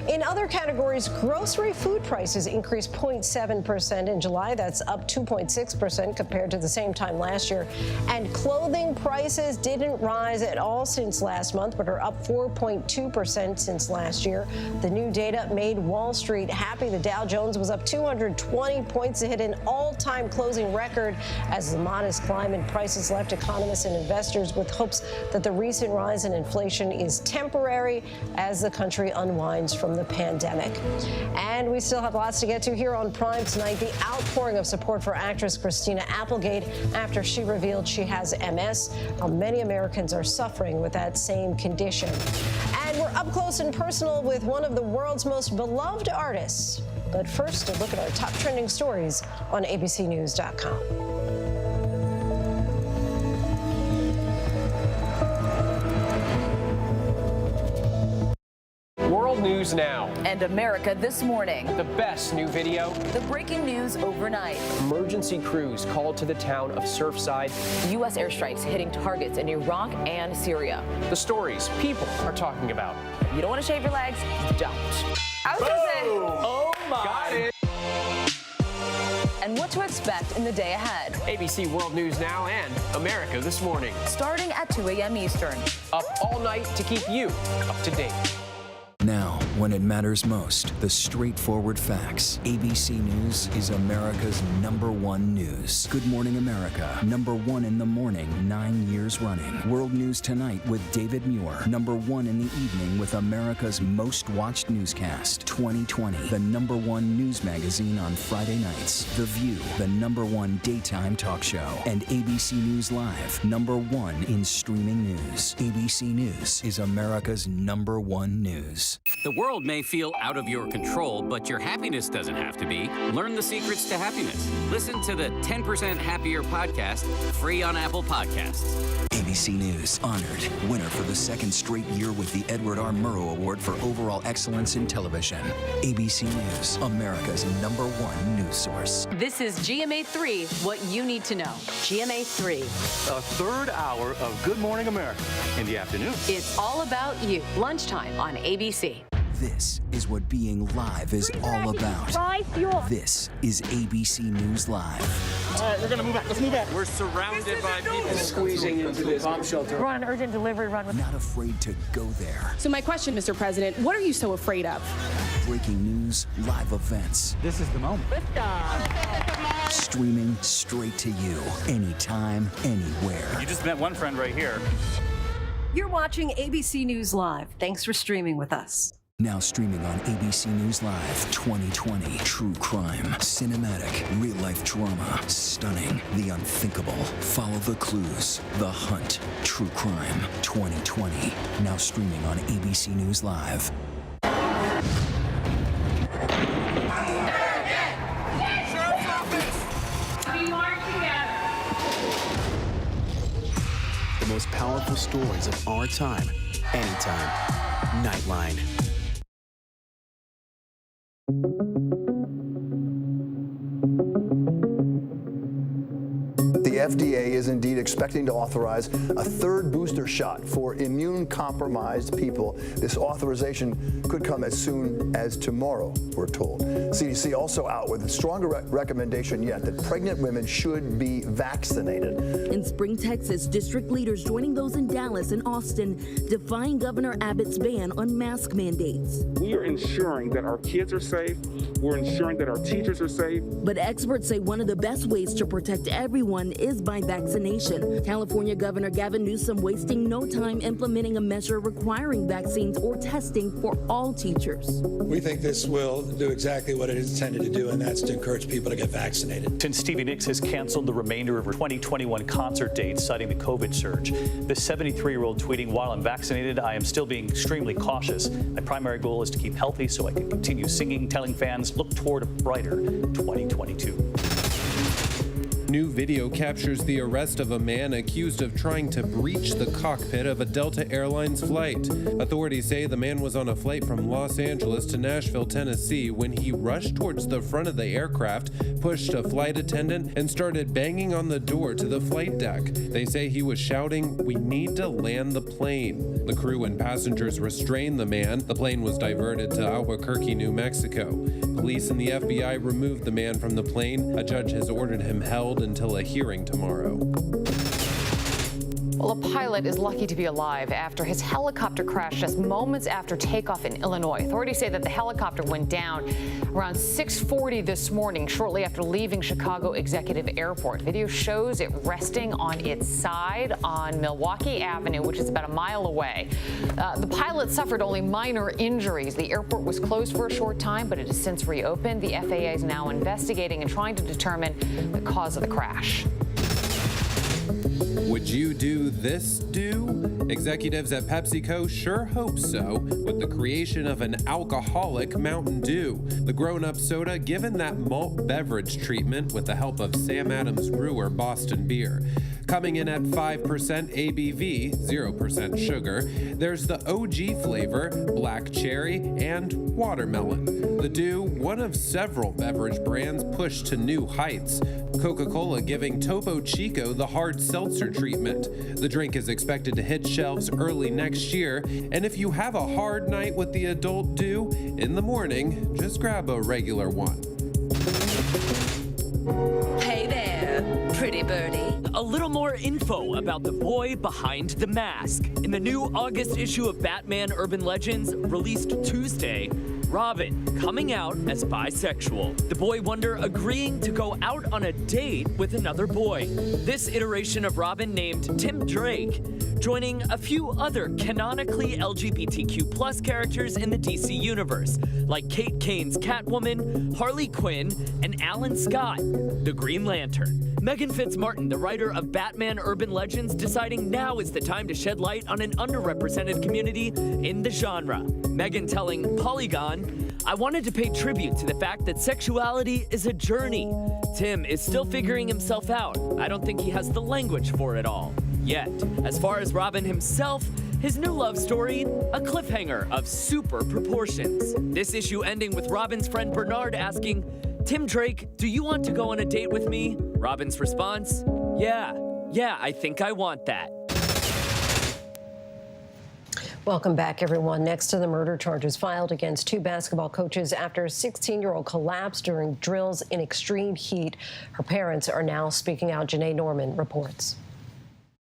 In other categories, grocery food prices increased 0.7% in July. That's up 2.6% compared to the same time last year. And clothing prices didn't rise at all since last month, but are up 4.2% since last year. The new data made Wall Street happy. The Dow Jones was up 220 points to hit an all-time closing record as the modest climb in prices left economists and investors with hopes that the recent rise in inflation is temporary as the country unwinds from the pandemic. And we still have lots to get to here on Prime tonight. The outpouring of support for actress Christina Applegate after she revealed she has MS. How many Americans are suffering with that same condition. And we're up close and personal with one of the world's most beloved artists. But first, a look at our top trending stories on abcnews.com. World News Now. And America This Morning. The best new video. The breaking news overnight. Emergency crews called to the town of Surfside. U.S. airstrikes hitting targets in Iraq and Syria. The stories people are talking about. You don't want to shave your legs? Don't. I was going to say, oh my. Got it. And what to expect in the day ahead. ABC World News Now and America This Morning. Starting at 2 a.m. Eastern. Up all night to keep you up to date. Now, when it matters most, the straightforward facts. ABC News is America's #1 news. Good Morning America, #1 in the morning, 9 years running. World News Tonight with David Muir, #1 in the evening with America's most watched newscast. 2020, the #1 news magazine on Friday nights. The View, the #1 daytime talk show. And ABC News Live, #1 in streaming news. ABC News is America's #1 news. The world may feel out of your control, but your happiness doesn't have to be. Learn the secrets to happiness. Listen to the 10% Happier podcast, free on Apple Podcasts. ABC News honored winner for the second straight year with the Edward R. Murrow Award for Overall Excellence in Television. ABC News, America's #1 news source. This is GMA3, what you need to know. GMA3. A third hour of Good Morning America in the afternoon. It's all about you. Lunchtime on ABC. This is what being live is all about. This is ABC News Live. All right, we're going to move back. Let's move back. We're surrounded by people Squeezing into this bomb shelter. We're on an urgent delivery run. Not afraid to go there. So my question, Mr. President, what are you so afraid of? Breaking news, live events. This is the moment. Streaming straight to you, anytime, anywhere. You just met one friend right here. You're watching ABC News Live. Thanks for streaming with us. Now streaming on ABC News Live 2020. True crime, cinematic, real-life drama, stunning, the unthinkable. Follow the clues, the hunt. True crime 2020. Now streaming on ABC News Live. The most powerful stories of our time, anytime. Nightline. The FDA is indeed expecting to authorize a third booster shot for immune-compromised people. This authorization could come as soon as tomorrow, we're told. CDC also out with a stronger recommendation yet that pregnant women should be vaccinated. In Spring, Texas, district leaders joining those in Dallas and Austin defying Governor Abbott's ban on mask mandates. We are ensuring that our kids are safe. We're ensuring that our teachers are safe. But experts say one of the best ways to protect everyone is is by vaccination. California Governor Gavin Newsom wasting no time implementing a measure requiring vaccines or testing for all teachers. We think this will do exactly what it is intended to do, and that's to encourage people to get vaccinated. Since Stevie Nicks has canceled the remainder of her 2021 concert dates, citing the COVID surge, the 73-year-old tweeting, "While I'm vaccinated, I am still being extremely cautious. My primary goal is to keep healthy so I can continue singing," telling fans, "Look toward a brighter 2022. New video captures the arrest of a man accused of trying to breach the cockpit of a Delta Airlines flight. Authorities say the man was on a flight from Los Angeles to Nashville, Tennessee, when he rushed towards the front of the aircraft, pushed a flight attendant, and started banging on the door to the flight deck. They say he was shouting, "We need to land the plane." The crew and passengers restrained the man. The plane was diverted to Albuquerque, New Mexico. Police and the FBI removed the man from the plane. A judge has ordered him held until a hearing tomorrow. Well, a pilot is lucky to be alive after his helicopter crashed just moments after takeoff in Illinois. Authorities say that the helicopter went down around 6:40 this morning, shortly after leaving Chicago Executive Airport. Video shows it resting on its side on Milwaukee Avenue, which is about a mile away. The pilot suffered only minor injuries. The airport was closed for a short time, but it has since reopened. The FAA is now investigating and trying to determine the cause of the crash. Would you do this Executives at PepsiCo sure hope so, with the creation of an alcoholic Mountain Dew. The grown-up soda given that malt beverage treatment with the help of Sam Adams brewer Boston Beer. Coming in at 5% ABV, 0% sugar, there's the OG flavor, black cherry, and watermelon. The Dew, one of several beverage brands pushed to new heights. Coca-Cola giving Topo Chico the hard seltzer treatment. The drink is expected to hit shelves early next year, and if you have a hard night with the adult Dew, in the morning, just grab a regular one. Hey there, pretty birdie. A little more info about the boy behind the mask. In the new August issue of Batman Urban Legends, released Tuesday, Robin coming out as bisexual. The boy wonder agreeing to go out on a date with another boy. This iteration of Robin named Tim Drake, joining a few other canonically LGBTQ+ characters in the DC universe, like Kate Kane's Catwoman, Harley Quinn, and Alan Scott, the Green Lantern. Megan Fitzmartin, the writer of Batman Urban Legends, deciding now is the time to shed light on an underrepresented community in the genre. Megan telling Polygon, "I wanted to pay tribute to the fact that sexuality is a journey. Tim is still figuring himself out. I don't think he has the language for it all yet." As far as Robin himself, his new love story, a cliffhanger of super proportions. This issue ending with Robin's friend Bernard asking, "Tim Drake, do you want to go on a date with me?" Robin's response, yeah, I think I want that." Welcome back, everyone. Next to the murder charges filed against two basketball coaches after a 16-year-old collapsed during drills in extreme heat. Her parents are now speaking out. Janae Norman reports.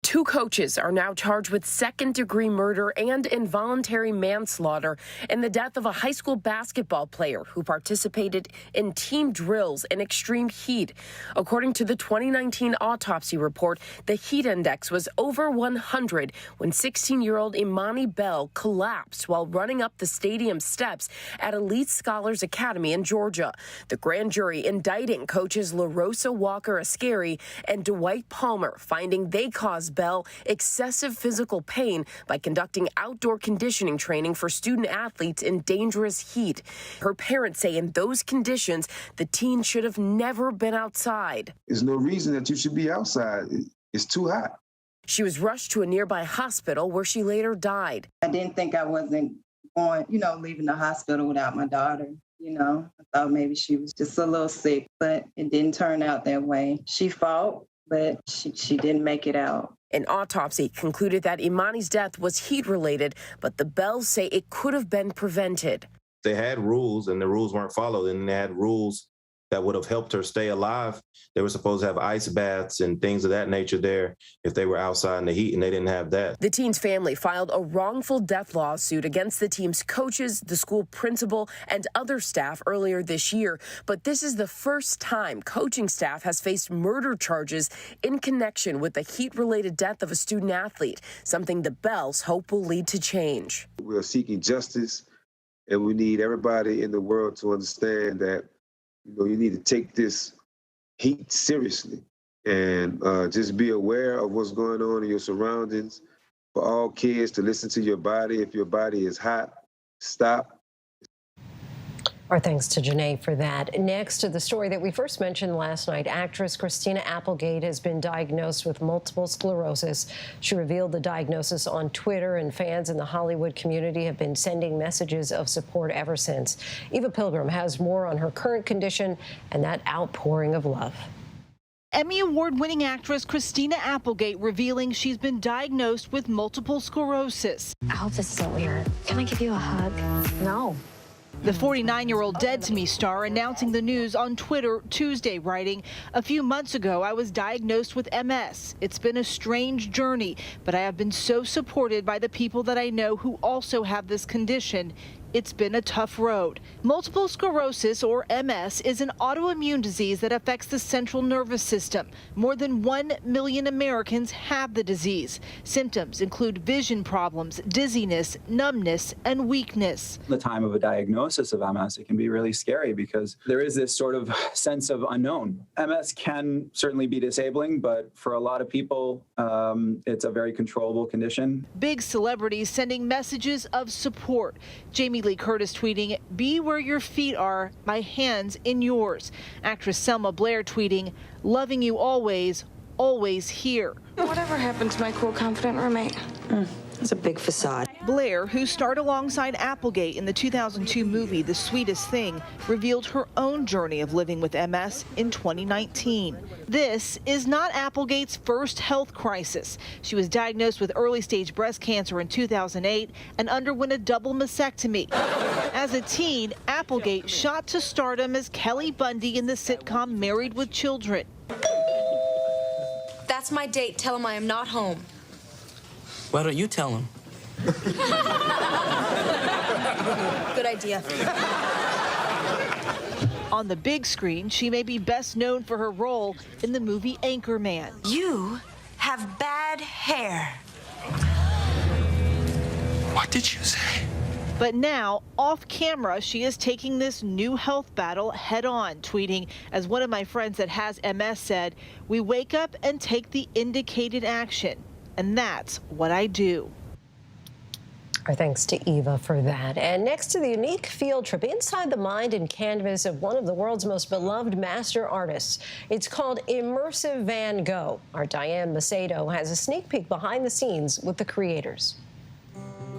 Two coaches are now charged with second-degree murder and involuntary manslaughter in the death of a high school basketball player who participated in team drills in extreme heat. According to the 2019 autopsy report, the heat index was over 100 when 16-year-old Imani Bell collapsed while running up the stadium steps at Elite Scholars Academy in Georgia. The grand jury indicting coaches LaRosa Walker-Ascari and Dwight Palmer, finding they caused Bell excessive physical pain by conducting outdoor conditioning training for student athletes in dangerous heat. Her parents say in those conditions, the teen should have never been outside. There's no reason that you should be outside. It's too hot. She was rushed to a nearby hospital where she later died. I didn't think I wasn't going, leaving the hospital without my daughter. I thought maybe she was just a little sick, but it didn't turn out that way. She fought, but she didn't make it out. An autopsy concluded that Imani's death was heat-related, but the Bells say it could have been prevented. They had rules, and the rules weren't followed, and they had rules that would have helped her stay alive. They were supposed to have ice baths and things of that nature there if they were outside in the heat, and they didn't have that. The teen's family filed a wrongful death lawsuit against the team's coaches, the school principal, and other staff earlier this year. But this is the first time coaching staff has faced murder charges in connection with the heat-related death of a student athlete, something the Bells hope will lead to change. We are seeking justice, and we need everybody in the world to understand that you need to take this heat seriously and just be aware of what's going on in your surroundings. For all kids to listen to your body. If your body is hot, stop. Our thanks to Janae for that. Next to the story that we first mentioned last night, actress Christina Applegate has been diagnosed with multiple sclerosis. She revealed the diagnosis on Twitter, and fans in the Hollywood community have been sending messages of support ever since. Eva Pilgrim has more on her current condition and that outpouring of love. Emmy Award-winning actress Christina Applegate revealing she's been diagnosed with multiple sclerosis. I hope this isn't weird. Can I give you a hug? No. The 49-year-old Dead to Me star announcing the news on Twitter Tuesday, writing, "A few months ago, I was diagnosed with MS. It's been a strange journey, but I have been so supported by the people that I know who also have this condition. It's been a tough road." Multiple sclerosis, or MS, is an autoimmune disease that affects the central nervous system. More than 1 million Americans have the disease. Symptoms include vision problems, dizziness, numbness, and weakness. The time of a diagnosis of MS, it can be really scary because there is this sort of sense of unknown. MS can certainly be disabling, but for a lot of people, it's a very controllable condition. Big celebrities sending messages of support. Jamie Lee Curtis tweeting, "Be where your feet are, my hands in yours." Actress Selma Blair tweeting, "Loving you always, always here." Whatever happened to my cool, confident roommate? It's a big facade. Blair, who starred alongside Applegate in the 2002 movie The Sweetest Thing, revealed her own journey of living with MS in 2019. This is not Applegate's first health crisis. She was diagnosed with early-stage breast cancer in 2008 and underwent a double mastectomy. As a teen, Applegate shot to stardom as Kelly Bundy in the sitcom Married with Children. That's my date. Tell him I am not home. Why don't you tell him? Good idea. On the big screen, she may be best known for her role in the movie Anchorman. You have bad hair. What did you say? But now, off camera, she is taking this new health battle head on, tweeting, as one of my friends that has MS said, "We wake up and take the indicated action. And that's what I do." Our thanks to Eva for that. And next to the unique field trip inside the mind and canvas of one of the world's most beloved master artists. It's called Immersive Van Gogh. Our Diane Macedo has a sneak peek behind the scenes with the creators.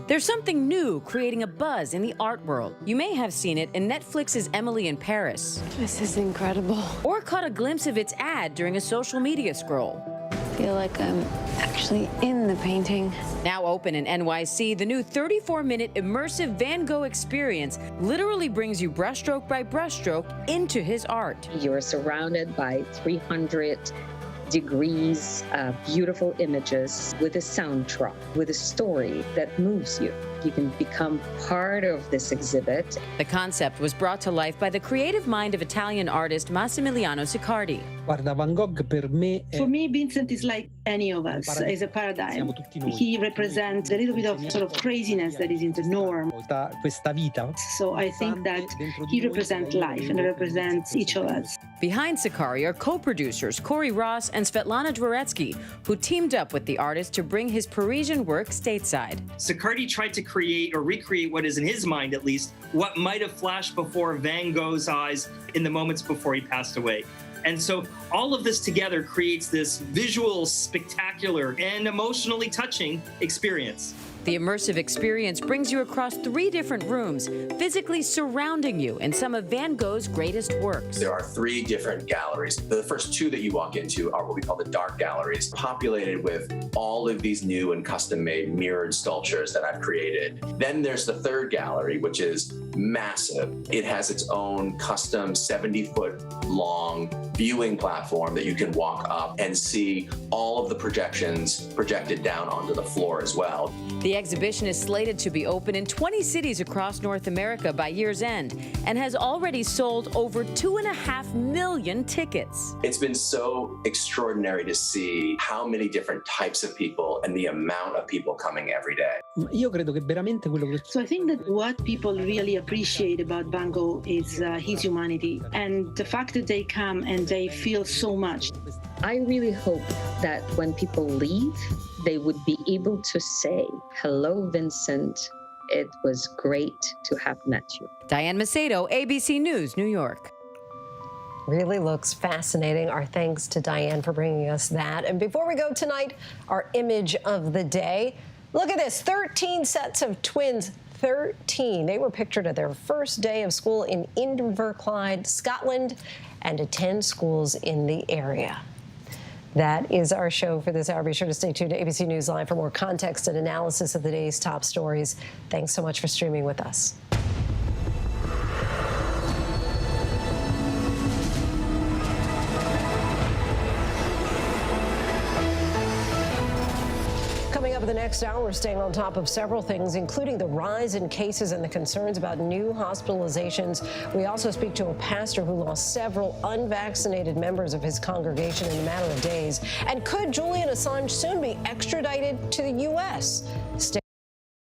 There's something new creating a buzz in the art world. You may have seen it in Netflix's Emily in Paris. This is incredible. Or caught a glimpse of its ad during a social media scroll. I feel like I'm actually in the painting. Now open in NYC, the new 34-minute immersive Van Gogh experience literally brings you brushstroke by brushstroke into his art. You're surrounded by 300 degrees of beautiful images with a soundtrack, with a story that moves you. You can become part of this exhibit. The concept was brought to life by the creative mind of Italian artist Massimiliano Siccardi. For me, Vincent is like any of us, is a paradigm. He represents a little bit of sort of craziness that is in the norm. So I think that he represents life and represents each of us. Behind Siccardi are co-producers Corey Ross and Svetlana Dvoretsky, who teamed up with the artist to bring his Parisian work stateside. Siccardi tried to create or recreate what is in his mind, at least, what might have flashed before Van Gogh's eyes in the moments before he passed away. And so all of this together creates this visual, spectacular, and emotionally touching experience. The immersive experience brings you across 3 different rooms, physically surrounding you in some of Van Gogh's greatest works. There are 3 different galleries. The first 2 that you walk into are what we call the dark galleries, populated with all of these new and custom-made mirrored sculptures that I've created. Then there's the 3rd gallery, which is massive. It has its own custom 70-foot long viewing platform that you can walk up and see all of the projections projected down onto the floor as well. The exhibition is slated to be open in 20 cities across North America by year's end and has already sold over 2.5 million tickets. It's been so extraordinary to see how many different types of people and the amount of people coming every day. So I think that what people really appreciate about Van Gogh is his humanity and the fact that they come and they feel so much. I really hope that when people leave, they would be able to say, "Hello, Vincent. It was great to have met you." Diane Macedo, ABC News, New York. Really looks fascinating. Our thanks to Diane for bringing us that. And before we go tonight, our image of the day. Look at this, 13 sets of twins. 13. They were pictured at their first day of school in Inverclyde, Scotland, and attend schools in the area. That is our show for this hour. Be sure to stay tuned to ABC News Live for more context and analysis of the day's top stories. Thanks so much for streaming with us. Coming up in the next hour, we're staying on top of several things, including the rise in cases and the concerns about new hospitalizations. We also speak to a pastor who lost several unvaccinated members of his congregation in a matter of days. And could Julian Assange soon be extradited to the U.S.?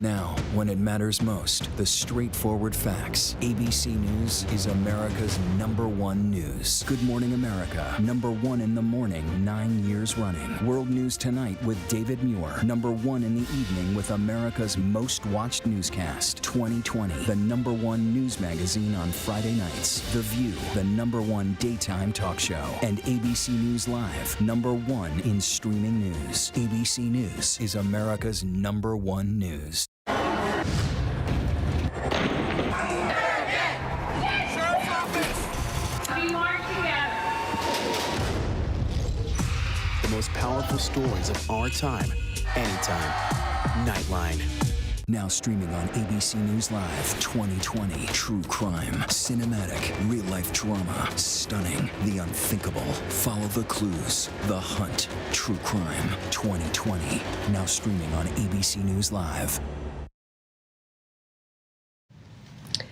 Now, when it matters most, the straightforward facts. ABC News is America's #1 news. Good Morning America, #1 in the morning, 9 years running. World News Tonight with David Muir, #1 in the evening with America's most watched newscast. 2020, the #1 news magazine on Friday nights. The View, the #1 daytime talk show. And ABC News Live, #1 in streaming news. ABC News is America's #1 news. The most powerful stories of our time, anytime. Nightline. Now streaming on ABC News Live. 2020. True crime. Cinematic. Real-life drama. Stunning. The unthinkable. Follow the clues. The Hunt. True crime. 2020. Now streaming on ABC News Live.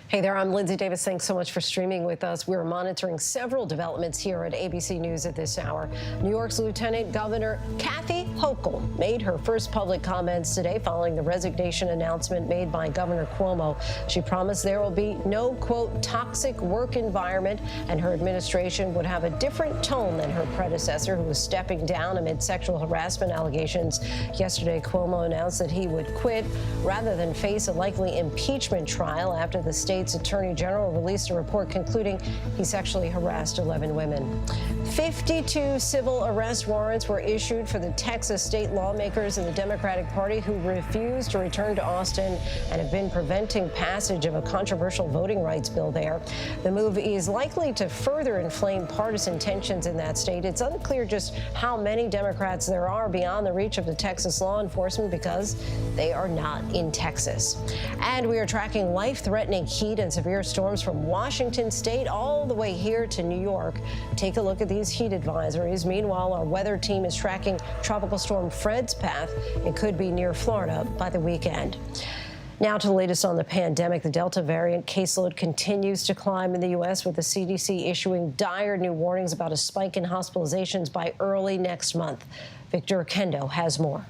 Hey there, I'm Lindsay Davis. Thanks so much for streaming with us. We're monitoring several developments here at ABC News at this hour. New York's Lieutenant Governor Kathy Hochul made her first public comments today following the resignation announcement made by Governor Cuomo. She promised there will be no, quote, toxic work environment, and her administration would have a different tone than her predecessor, who was stepping down amid sexual harassment allegations. Yesterday, Cuomo announced that he would quit rather than face a likely impeachment trial after the state's Attorney General released a report concluding he sexually harassed 11 women. 52 civil arrest warrants were issued for the Texas state lawmakers in the Democratic Party who refused to return to Austin and have been preventing passage of a controversial voting rights bill there. The move is likely to further inflame partisan tensions in that state. It's unclear just how many Democrats there are beyond the reach of the Texas law enforcement because they are not in Texas. And we are tracking life-threatening heat and severe storms from Washington state all the way here to New York. Take a look at these heat advisories. Meanwhile, our weather team is tracking Tropical Storm Fred's path. It could be near Florida by the weekend. Now to the latest on the pandemic. The Delta variant caseload continues to climb in the U.S., with the CDC issuing dire new warnings about a spike in hospitalizations by early next month. Victor Kendo has more.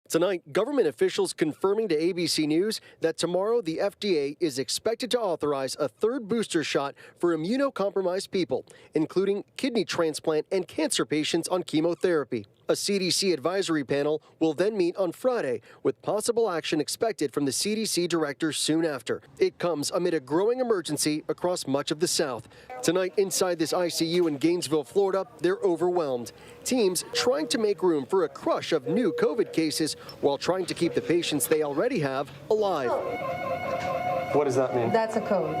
Tonight, government officials confirming to ABC News that tomorrow the FDA is expected to authorize a 3rd booster shot for immunocompromised people, including kidney transplant and cancer patients on chemotherapy. A CDC advisory panel will then meet on Friday, with possible action expected from the CDC director soon after. It comes amid a growing emergency across much of the South. Tonight, inside this ICU in Gainesville, Florida, they're overwhelmed. Teams trying to make room for a crush of new COVID cases while trying to keep the patients they already have alive. What does that mean? That's a code.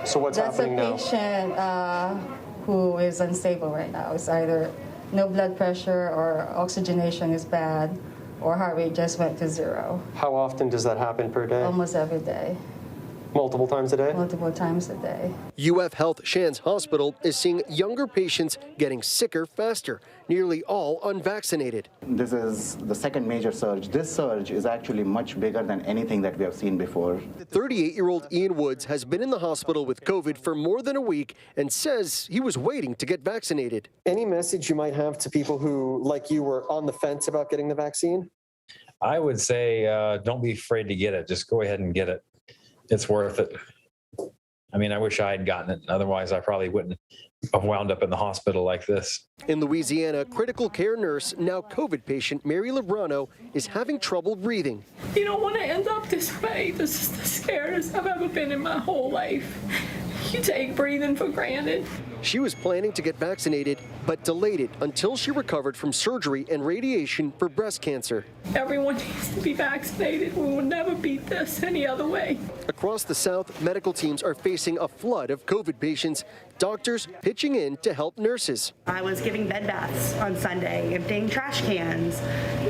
So what's happening now? That's a patient who is unstable right now. It's either no blood pressure or oxygenation is bad or heart rate just went to 0. How often does that happen per day? Almost every day. Multiple times a day? Multiple times a day. UF Health Shands Hospital is seeing younger patients getting sicker faster, nearly all unvaccinated. This is the second major surge. This surge is actually much bigger than anything that we have seen before. 38-year-old Ian Woods has been in the hospital with COVID for more than a week and says he was waiting to get vaccinated. Any message you might have to people who, like you, were on the fence about getting the vaccine? I would say don't be afraid to get it. Just go ahead and get it. It's worth it. I mean, I wish I had gotten it. Otherwise, I probably wouldn't have wound up in the hospital like this. In Louisiana, critical care nurse, now COVID patient Mary Lebrano is having trouble breathing. You don't want to end up this way. This is the scariest I've ever been in my whole life. You take breathing for granted. She was planning to get vaccinated, but delayed it until she recovered from surgery and radiation for breast cancer. Everyone needs to be vaccinated. We will never beat this any other way. Across the South, medical teams are facing a flood of COVID patients, doctors pitching in to help nurses. I was giving bed baths on Sunday, emptying trash cans,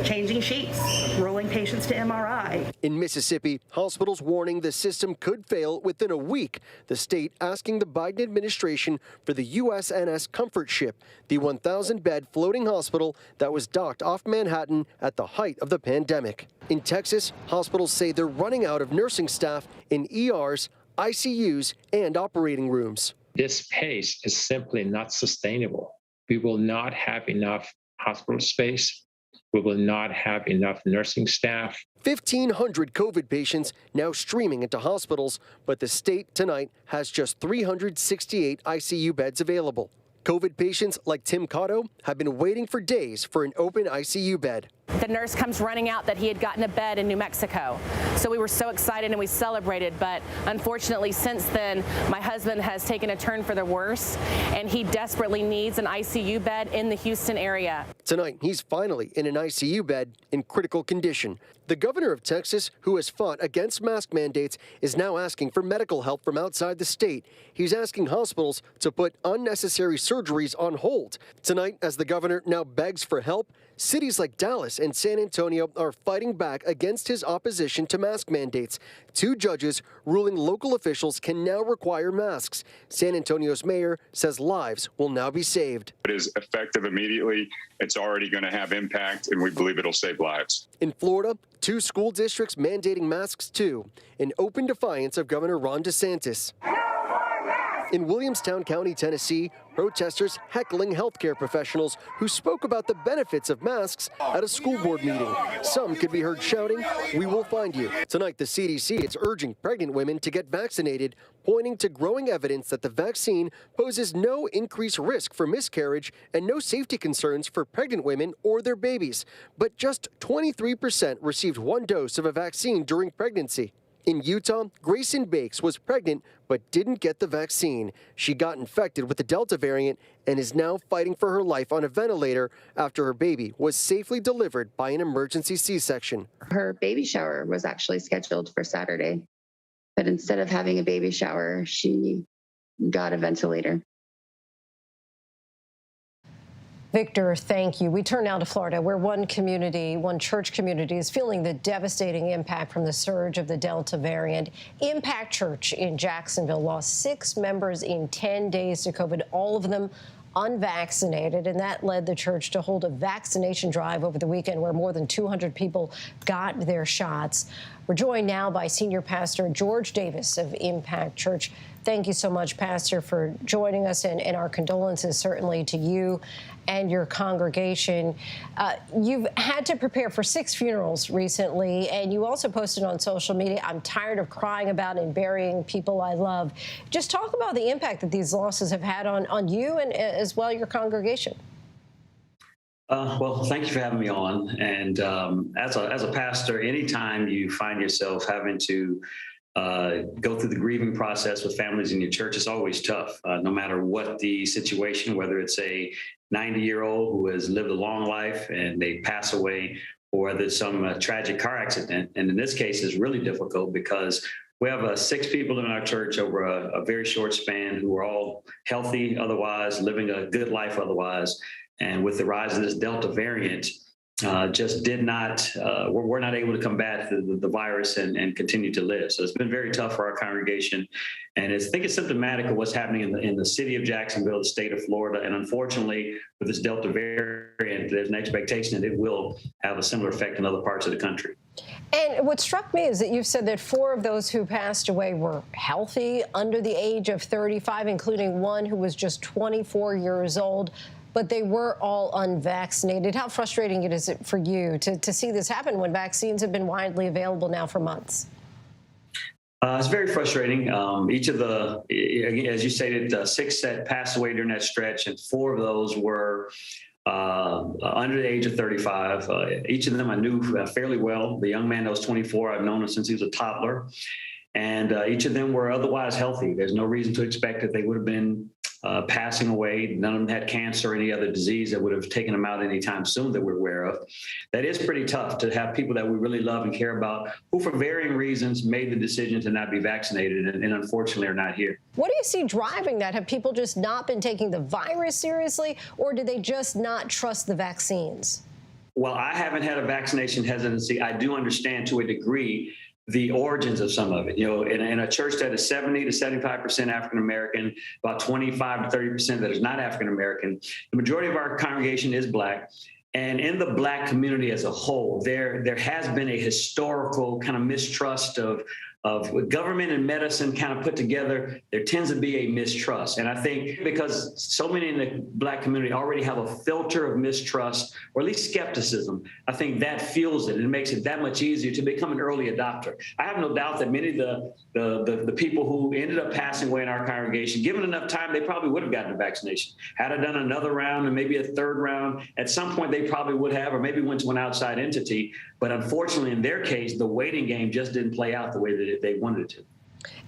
changing sheets, rolling patients to MRI. In Mississippi, hospitals warning the system could fail within a week. The state asking the Biden administration for the USNS Comfort Ship, the 1,000-bed floating hospital that was docked off Manhattan at the height of the pandemic. In Texas, hospitals say they're running out of nursing staff in ERs, ICUs, and operating rooms. This pace is simply not sustainable. We will not have enough hospital space. We will not have enough nursing staff. 1,500 COVID patients now streaming into hospitals, but the state tonight has just 368 ICU beds available. COVID patients like Tim Cotto have been waiting for days for an open ICU bed. The nurse comes running out that he had gotten a bed in New Mexico. So we were so excited and we celebrated, but unfortunately since then, my husband has taken a turn for the worse and he desperately needs an ICU bed in the Houston area. Tonight, he's finally in an ICU bed in critical condition. The governor of Texas, who has fought against mask mandates, is now asking for medical help from outside the state. He's asking hospitals to put unnecessary surgeries on hold. Tonight, as the governor now begs for help, cities like Dallas and San Antonio are fighting back against his opposition to mask mandates. 2 judges ruling local officials can now require masks. San Antonio's mayor says lives will now be saved. It is effective immediately. It's already going to have impact, and we believe it'll save lives. In Florida, 2 school districts mandating masks too, in open defiance of Governor Ron DeSantis. In Williamstown County, Tennessee, protesters heckling healthcare professionals who spoke about the benefits of masks at a school board meeting. Some could be heard shouting, "We will find you." Tonight, the CDC is urging pregnant women to get vaccinated, pointing to growing evidence that the vaccine poses no increased risk for miscarriage and no safety concerns for pregnant women or their babies. But just 23% received 1 dose of a vaccine during pregnancy. In Utah, Grayson Bakes was pregnant but didn't get the vaccine. She got infected with the Delta variant and is now fighting for her life on a ventilator after her baby was safely delivered by an emergency C-section. Her baby shower was actually scheduled for Saturday, but instead of having a baby shower, she got a ventilator. Victor, thank you. We turn now to Florida, where one church community is feeling the devastating impact from the surge of the Delta variant. Impact Church in Jacksonville lost 6 members in 10 days to COVID, all of them unvaccinated, and that led the church to hold a vaccination drive over the weekend where more than 200 people got their shots. We're joined now by Senior Pastor George Davis of Impact Church. Thank you so much, Pastor, for joining us, and our condolences certainly to you and your congregation. You've had to prepare for 6 funerals recently, and you also posted on social media, "I'm tired of crying about and burying people I love." Just talk about the impact that these losses have had on you and as well your congregation. Well, thank you for having me on. And as a pastor, anytime you find yourself having to go through the grieving process with families in your church, it's always tough, no matter what the situation, whether it's a 90-year-old who has lived a long life and they pass away, or whether it's some tragic car accident. And in this case, it's really difficult because we have 6 people in our church over a very short span who are all healthy otherwise, living a good life otherwise. And with the rise of this Delta variant, just did not, we're not able to combat the virus and continue to live. So it's been very tough for our congregation. And I think it's symptomatic of what's happening in the city of Jacksonville, the state of Florida. And unfortunately, with this Delta variant, there's an expectation that it will have a similar effect in other parts of the country. And what struck me is that you've said that 4 of those who passed away were healthy, under the age of 35, including one who was just 24 years old. But they were all unvaccinated. How frustrating is it for you to see this happen when vaccines have been widely available now for months? It's very frustrating. Each of the, as you stated, 6 that passed away during that stretch, and 4 of those were under the age of 35. Each of them I knew fairly well. The young man that was 24, I've known him since he was a toddler. And each of them were otherwise healthy. There's no reason to expect that they would have been passing away. None of them had cancer or any other disease that would have taken them out anytime soon that we're aware of. That is pretty tough to have people that we really love and care about who, for varying reasons, made the decision to not be vaccinated and unfortunately are not here. What do you see driving that? Have people just not been taking the virus seriously, or do they just not trust the vaccines? Well, I haven't had a vaccination hesitancy. I do understand to a degree the origins of some of it. You know, in a church that is 70 to 75% African-American, about 25 to 30% that is not African-American, the majority of our congregation is Black. And in the Black community as a whole, there has been a historical kind of mistrust of government and medicine kind of put together. There tends to be a mistrust. And I think because so many in the Black community already have a filter of mistrust, or at least skepticism, I think that fuels it and makes it that much easier to become an early adopter. I have no doubt that many of the people who ended up passing away in our congregation, given enough time, they probably would have gotten a vaccination. Had I done another round and maybe a 3rd round, at some point they probably would have, or maybe went to an outside entity. But unfortunately, in their case, the waiting game just didn't play out the way that they wanted it to.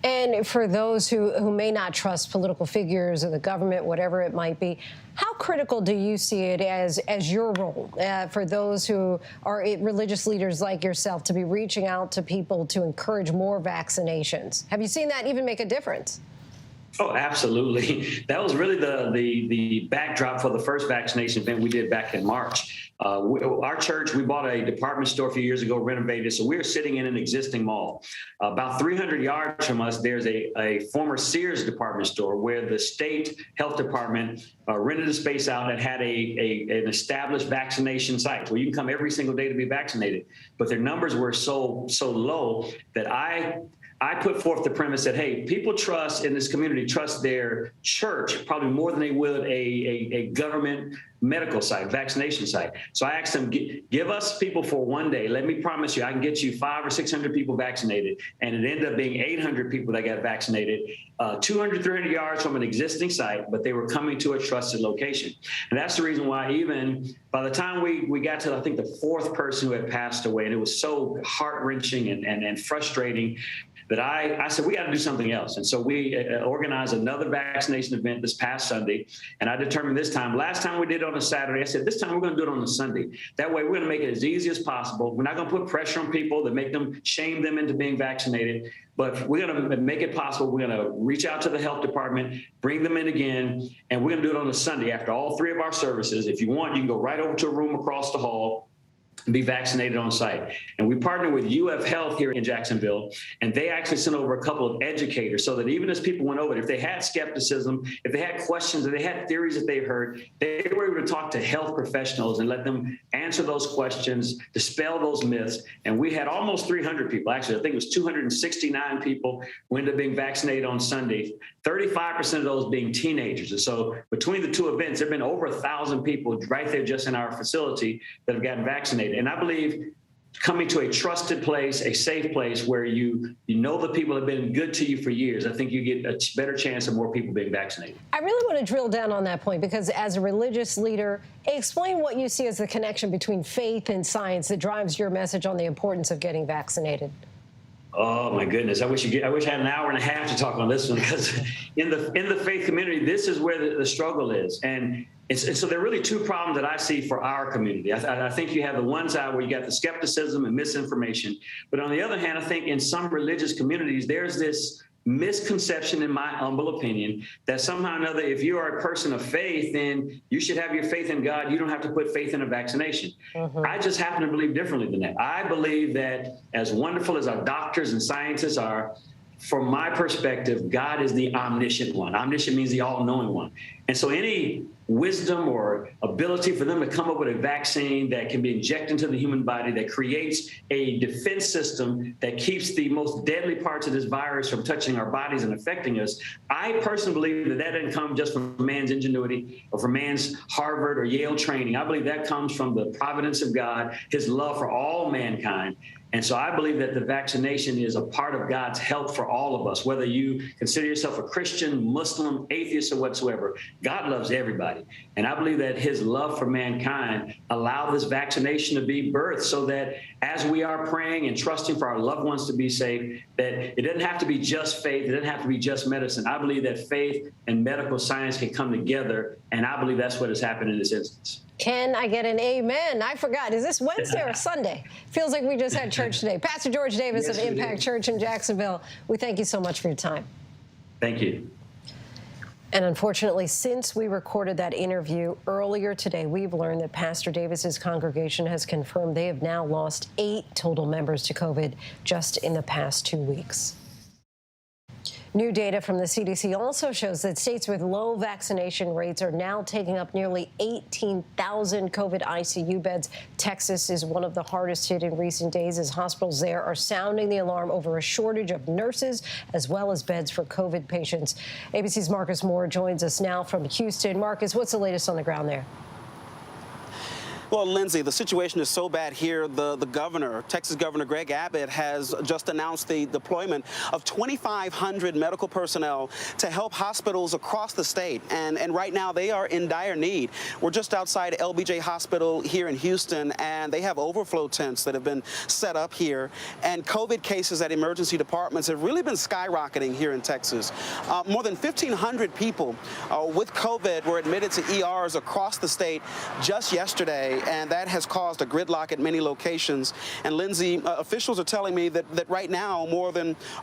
And for those who may not trust political figures or the government, whatever it might be, how critical do you see it as your role for those who are religious leaders like yourself to be reaching out to people to encourage more vaccinations? Have you seen that even make a difference? Oh, absolutely. That was really the backdrop for the first vaccination event we did back in March. Our church, we bought a department store a few years ago, renovated. So we were sitting in an existing mall. About 300 yards from us, there's a former Sears department store where the state health department rented a space out and had an established vaccination site where you can come every single day to be vaccinated. But their numbers were so low that I put forth the premise that, hey, people trust in this community, trust their church probably more than they would a government medical site, vaccination site. So I asked them, give us people for one day. Let me promise you, I can get you 500 or 600 people vaccinated. And it ended up being 800 people that got vaccinated, 200, 300 yards from an existing site, but they were coming to a trusted location. And that's the reason why even by the time we got to, I think, the 4th person who had passed away, and it was so heart-wrenching and frustrating, that I said, we got to do something else. And so we organized another vaccination event this past Sunday. And I determined this time, last time we did it on a Saturday, I said, this time we're going to do it on a Sunday. That way we're going to make it as easy as possible. We're not going to put pressure on people that make them, shame them into being vaccinated. But we're going to make it possible. We're going to reach out to the health department, bring them in again, and we're going to do it on a Sunday after all 3 of our services. If you want, you can go right over to a room across the hall, be vaccinated on site. And we partner with UF Health here in Jacksonville, and they actually sent over a couple of educators so that even as people went over it, if they had skepticism, if they had questions, if they had theories that they heard, they were able to talk to health professionals and let them answer those questions, dispel those myths. And we had almost 300 people. Actually, I think it was 269 people who ended up being vaccinated on Sunday, 35% of those being teenagers. And so between the 2 events, there have been over 1,000 people right there just in our facility that have gotten vaccinated. And I believe coming to a trusted place, a safe place where you know the people have been good to you for years, I think you get a better chance of more people being vaccinated. I really want to drill down on that point because as a religious leader, explain what you see as the connection between faith and science that drives your message on the importance of getting vaccinated. Oh my goodness! I wish I had an hour and a half to talk on this one because in the faith community, this is where the struggle is, and so there are really two problems that I see for our community. I think you have the one side where you got the skepticism and misinformation, but on the other hand, I think in some religious communities there's this misconception, in my humble opinion, that somehow or another, if you are a person of faith, then you should have your faith in God. You don't have to put faith in a vaccination. I just happen to believe differently than that. I believe that as wonderful as our doctors and scientists are, from my perspective, God is the omniscient one. Omniscient means the all-knowing one. And so any wisdom or ability for them to come up with a vaccine that can be injected into the human body that creates a defense system that keeps the most deadly parts of this virus from touching our bodies and affecting us, I personally believe that doesn't come just from man's ingenuity or from man's Harvard or Yale training. I believe that comes from the providence of God, his love for all mankind. And so I believe that the vaccination is a part of God's help for all of us, whether you consider yourself a Christian, Muslim, atheist, or whatsoever. God loves everybody. And I believe that his love for mankind allowed this vaccination to be birthed so that as we are praying and trusting for our loved ones to be safe, that it doesn't have to be just faith. It doesn't have to be just medicine. I believe that faith and medical science can come together. And I believe that's what has happened in this instance. Can I get an amen? I forgot. Is this Wednesday or Sunday? Feels like we just had church today. Pastor George Davis of Impact Church in Jacksonville, we thank you so much for your time. Thank you. And unfortunately, since we recorded that interview earlier today, we've learned that Pastor Davis's congregation has confirmed they have now lost 8 total members to COVID just in the past 2 weeks. New data from the CDC also shows that states with low vaccination rates are now taking up nearly 18,000 COVID ICU beds. Texas is one of the hardest hit in recent days as hospitals there are sounding the alarm over a shortage of nurses as well as beds for COVID patients. ABC's Marcus Moore joins us now from Houston. Marcus, what's the latest on the ground there? Well, Lindsay, the situation is so bad here. The governor, Texas Governor Greg Abbott, has just announced the deployment of 2,500 medical personnel to help hospitals across the state. And right now they are in dire need. We're just outside LBJ Hospital here in Houston, and they have overflow tents that have been set up here. And COVID cases at emergency departments have really been skyrocketing here in Texas. More than 1,500 people with COVID were admitted to ERs across the state just yesterday. And that has caused a gridlock at many locations. And Lindsay, officials are telling me that right now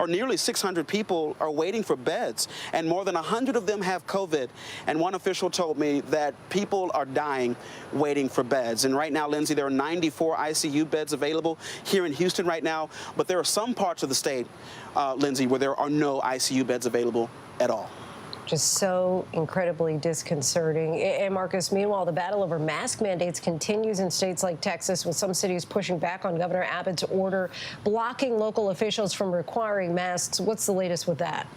nearly 600 people are waiting for beds, and more than 100 of them have COVID. And one official told me that people are dying waiting for beds. And right now, Lindsay, there are 94 ICU beds available here in Houston right now, but there are some parts of the state, Lindsay, where there are no ICU beds available at all. Just so incredibly disconcerting. And Marcus, meanwhile, the battle over mask mandates continues in states like Texas, with some cities pushing back on Governor Abbott's order, blocking local officials from requiring masks. What's the latest with that?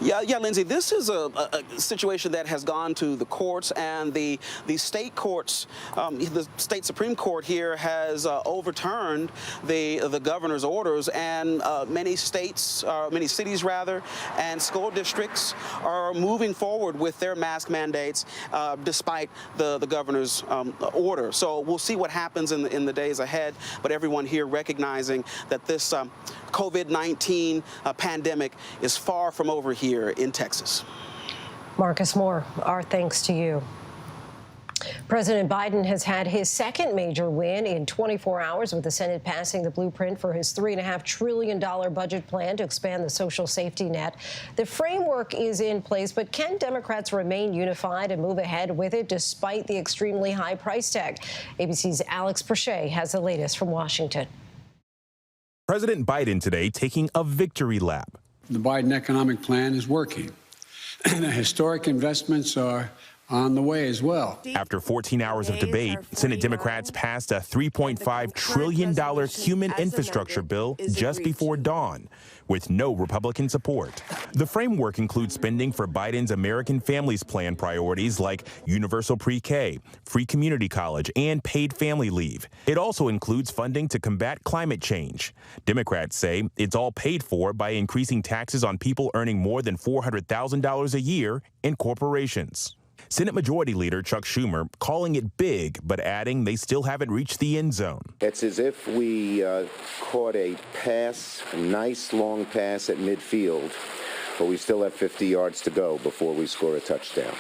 Yeah, Lindsay, this is a situation that has gone to the courts, and the state courts, the state Supreme Court here has overturned the governor's orders, and many states, many cities rather, and school districts are moving forward with their mask mandates despite the governor's order. So we'll see what happens in the days ahead, but everyone here recognizing that this COVID-19 pandemic is far from over here in Texas. Marcus Moore, our thanks to you. President Biden has had his second major win in 24 hours, with the Senate passing the blueprint for his $3.5 trillion budget plan to expand the social safety net. The framework is in place, but can Democrats remain unified and move ahead with it despite the extremely high price tag? ABC's Alex Perche has the latest from Washington. President Biden today taking a victory lap. The Biden economic plan is working. The historic investments are on the way as well. After 14 hours of debate, Senate Democrats passed a $3.5 trillion human infrastructure bill just before dawn, with no Republican support. The framework includes spending for Biden's American Families Plan priorities like universal pre-K, free community college, and paid family leave. It also includes funding to combat climate change. Democrats say it's all paid for by increasing taxes on people earning more than $400,000 a year in corporations. Senate Majority Leader Chuck Schumer calling it big, but adding they still haven't reached the end zone. It's as if we caught a pass, a nice long pass at midfield, but we still have 50 yards to go before we score a touchdown.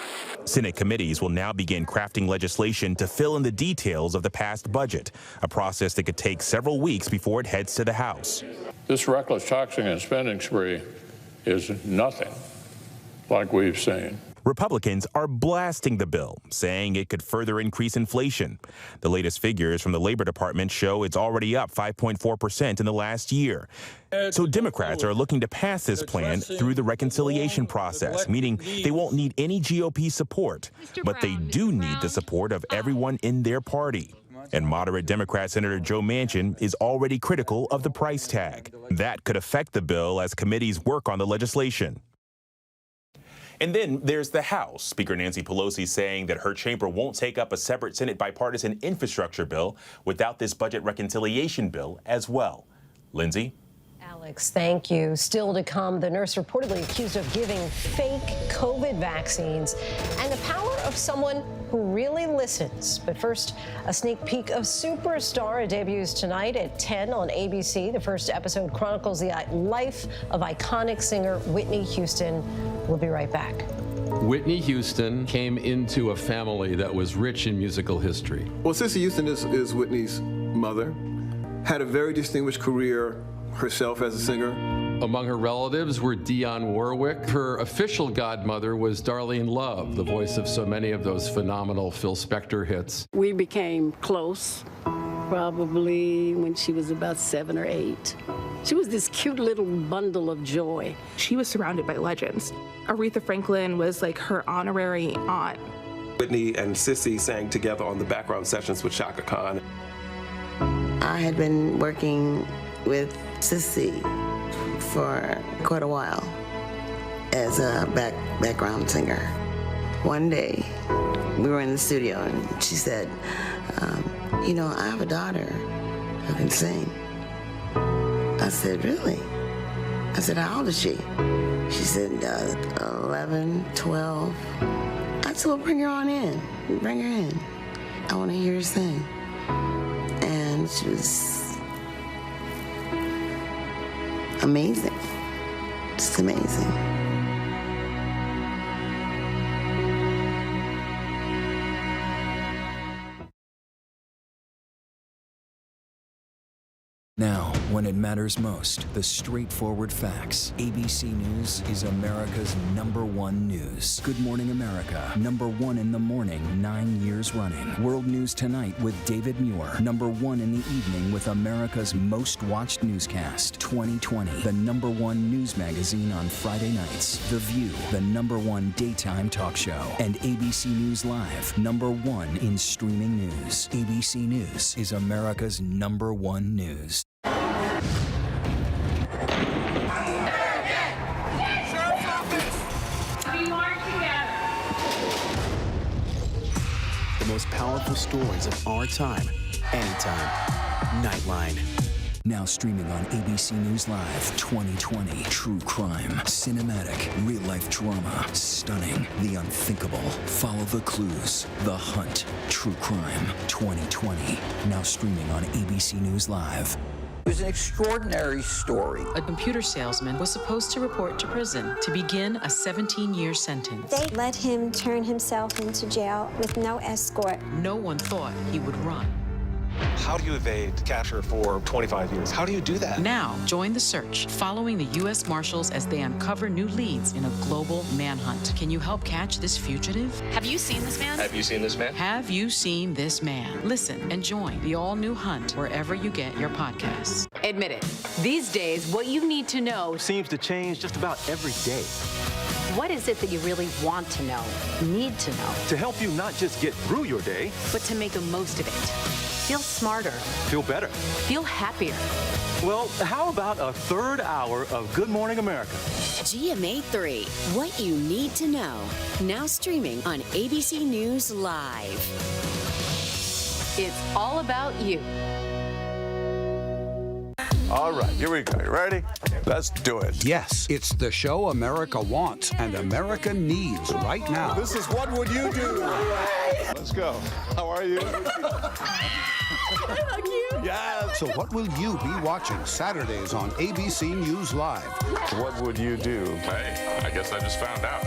Senate committees will now begin crafting legislation to fill in the details of the passed budget, a process that could take several weeks before it heads to the House. This reckless taxing and spending spree is nothing like we've seen. Republicans are blasting the bill, saying it could further increase inflation. The latest figures from the Labor Department show it's already up 5.4% in the last year. So Democrats are looking to pass this plan through the reconciliation process, meaning they won't need any GOP support, but they do need the support of everyone in their party. And moderate Democrat Senator Joe Manchin is already critical of the price tag. That could affect the bill as committees work on the legislation. And then there's the House. Speaker Nancy Pelosi saying that her chamber won't take up a separate Senate bipartisan infrastructure bill without this budget reconciliation bill as well. Lindsay? Alex, thank you. Still to come, the nurse reportedly accused of giving fake COVID vaccines and the power of someone who really listens. But first, a sneak peek of Superstar. It debuts tonight at 10 on ABC. The first episode chronicles the life of iconic singer Whitney Houston. We'll be right back. Whitney Houston came into a family that was rich in musical history. Well, Sissy Houston is Whitney's mother, had a very distinguished career herself as a singer. Among her relatives were Dionne Warwick. Her official godmother was Darlene Love, the voice of so many of those phenomenal Phil Spector hits. We became close probably when she was about 7 or 8. She was this cute little bundle of joy. She was surrounded by legends. Aretha Franklin was like her honorary aunt. Whitney and Sissy sang together on the background sessions with Chaka Khan. I had been working with Sissy for quite a while as a background singer. One day, we were in the studio and she said, you know, I have a daughter who can sing. I said, really? I said, how old is she? She said, 11, 12. I said, well, bring her on in. Bring her in. I want to hear her sing. And she was amazing. Just amazing. Now, when it matters most, the straightforward facts. ABC News is America's #1 news. Good Morning America, #1 in the morning, 9 years running. World News Tonight with David Muir, #1 in the evening with America's most watched newscast. 2020, the #1 news magazine on Friday nights. The View, the #1 daytime talk show. And ABC News Live, #1 in streaming news. ABC News is America's #1 news. The most powerful stories of our time, anytime. Nightline. Now streaming on ABC News Live 2020. True crime, cinematic, real-life drama, stunning, the unthinkable. Follow the clues. The Hunt. True crime 2020. Now streaming on ABC News Live. It was an extraordinary story. A computer salesman was supposed to report to prison to begin a 17-year sentence. They let him turn himself into jail with no escort. No one thought he would run. How do you evade capture for 25 years? How do you do that? Now, join the search, following the U.S. Marshals as they uncover new leads in a global manhunt. Can you help catch this fugitive? Have you seen this man? Have you seen this man? Have you seen this man? Listen and join the all-new Hunt wherever you get your podcasts. Admit it. These days, what you need to know seems to change just about every day. What is it that you really want to know, need to know? To help you not just get through your day, but to make the most of it. Feel smarter. Feel better. Feel happier. Well, how about a third hour of Good Morning America? GMA 3, what you need to know. Now streaming on ABC News Live. It's all about you. All right, here we go. You ready? Let's do it. Yes, it's the show America wants and America needs right now. This is What Would You Do? Let's go. How are you? Yeah. So what will you be watching Saturdays on ABC News Live? What would you do? Hey, I guess I just found out.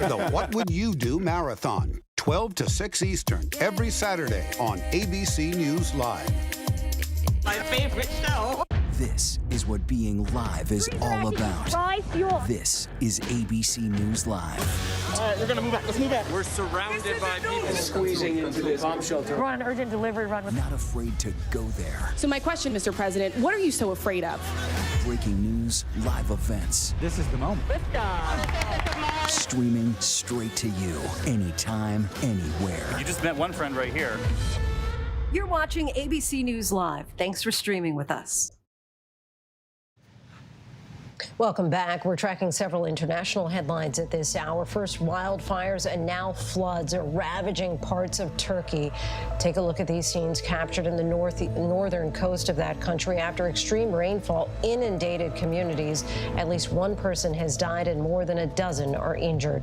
The What Would You Do Marathon, 12 to 6 Eastern, every Saturday on ABC News Live. My favorite show. This is what being live is all about. This is ABC News Live. All right, we're gonna move back. Let's move back. We're surrounded by people squeezing into this bomb shelter. We're on an urgent delivery run. Not afraid to go there. So my question, Mr. President, what are you so afraid of? Breaking news, live events. This is the moment. Streaming straight to you, anytime, anywhere. You just met one friend right here. You're watching ABC News Live. Thanks for streaming with us. Welcome back. We're tracking several international headlines at this hour. First, wildfires and now floods are ravaging parts of Turkey. Take a look at these scenes captured in the northern coast of that country after extreme rainfall inundated communities. At least one person has died and more than a dozen are injured.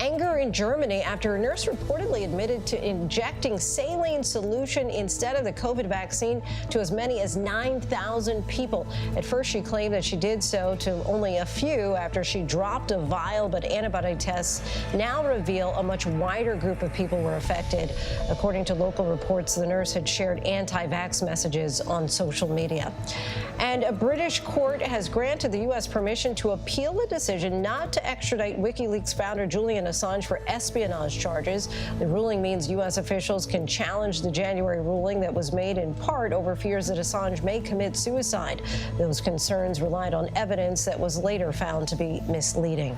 Anger in Germany after a nurse reportedly admitted to injecting saline solution instead of the COVID vaccine to as many as 9,000 people. At first, she claimed that she did so to only a few after she dropped a vial, but antibody tests now reveal a much wider group of people were affected. According to local reports, the nurse had shared anti-vax messages on social media. And a British court has granted the U.S. permission to appeal a decision not to extradite WikiLeaks founder Julian Assange for espionage charges. The ruling means U.S. officials can challenge the January ruling that was made in part over fears that Assange may commit suicide. Those concerns relied on evidence that was later found to be misleading.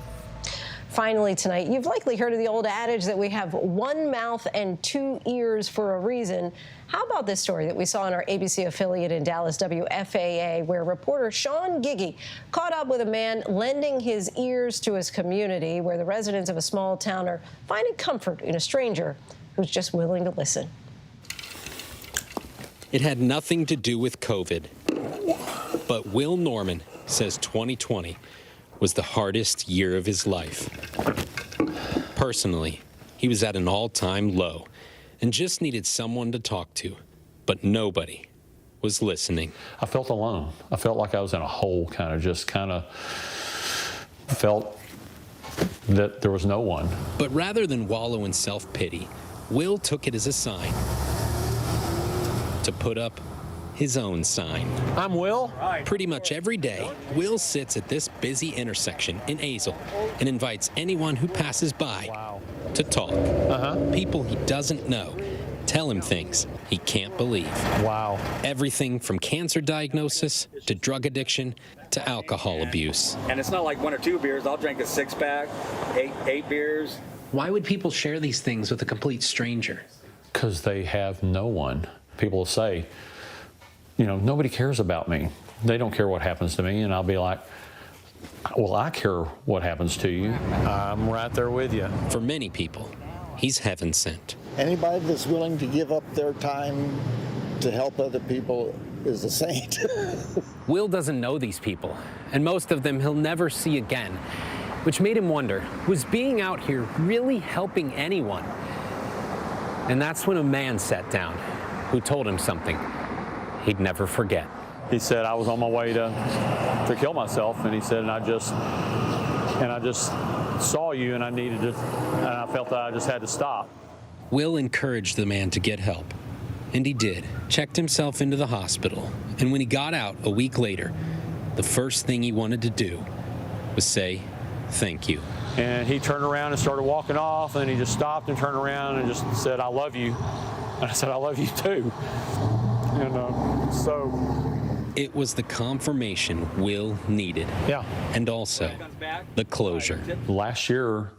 Finally tonight, you've likely heard of the old adage that we have one mouth and two ears for a reason. How about this story that we saw in our ABC affiliate in Dallas, WFAA, where reporter Sean Giggy caught up with a man lending his ears to his community, where the residents of a small town are finding comfort in a stranger who's just willing to listen. It had nothing to do with COVID, but Will Norman says 2020 was the hardest year of his life. Personally, he was at an all-time low and just needed someone to talk to, but nobody was listening. I felt alone. I felt like I was in a hole, kind of felt that there was no one. But rather than wallow in self-pity, Will took it as a sign to put up his own sign. I'm Will. Pretty much every day, Will sits at this busy intersection in Azle and invites anyone who passes by to talk. People he doesn't know tell him things he can't believe. Wow. Everything from cancer diagnosis to drug addiction to alcohol abuse. And it's not like one or two beers. I'll drink a six-pack, eight beers. Why would people share these things with a complete stranger? Because they have no one. People say, you know, nobody cares about me. They don't care what happens to me. And I'll be like, well, I care what happens to you. I'm right there with you. For many people, he's heaven sent. Anybody that's willing to give up their time to help other people is a saint. Will doesn't know these people, and most of them he'll never see again, which made him wonder, was being out here really helping anyone? And that's when a man sat down who told him something he'd never forget. He said I was on my way to kill myself, and he said, and I just saw you, and I felt that I just had to stop. Will encouraged the man to get help, and he did. Checked himself into the hospital, and when he got out a week later, the first thing he wanted to do was say thank you. And he turned around and started walking off, and then he just stopped and turned around and just said, I love you. And I said, I love you too. And so it was the confirmation Will needed. Yeah. And also the closure. Last year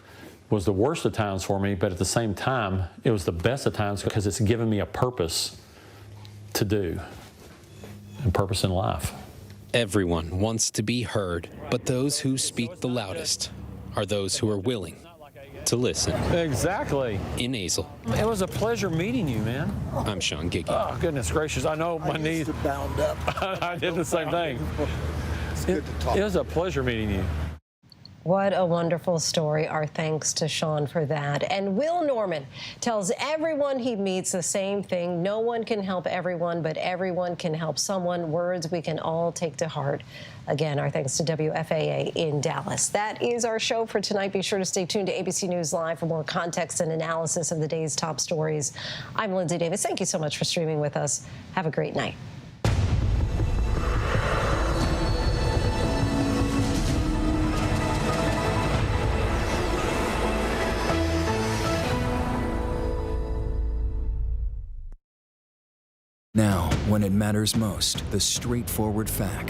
was the worst of times for me, but at the same time, it was the best of times because it's given me a purpose to do and purpose in life. Everyone wants to be heard, but those who speak the loudest are those who are willing to listen. Exactly. In Azle. It was a pleasure meeting you, man. I'm Sean Giggy. Oh, goodness gracious. I know my knees. Bound up. I did the same thing. It's good to talk. It was a pleasure meeting you. What a wonderful story. Our thanks to Sean for that. And Will Norman tells everyone he meets the same thing. No one can help everyone, but everyone can help someone. Words we can all take to heart. Again, our thanks to WFAA in Dallas. That is our show for tonight. Be sure to stay tuned to ABC News Live for more context and analysis of the day's top stories. I'm Lindsay Davis. Thank you so much for streaming with us. Have a great night. Now, when it matters most, the straightforward facts.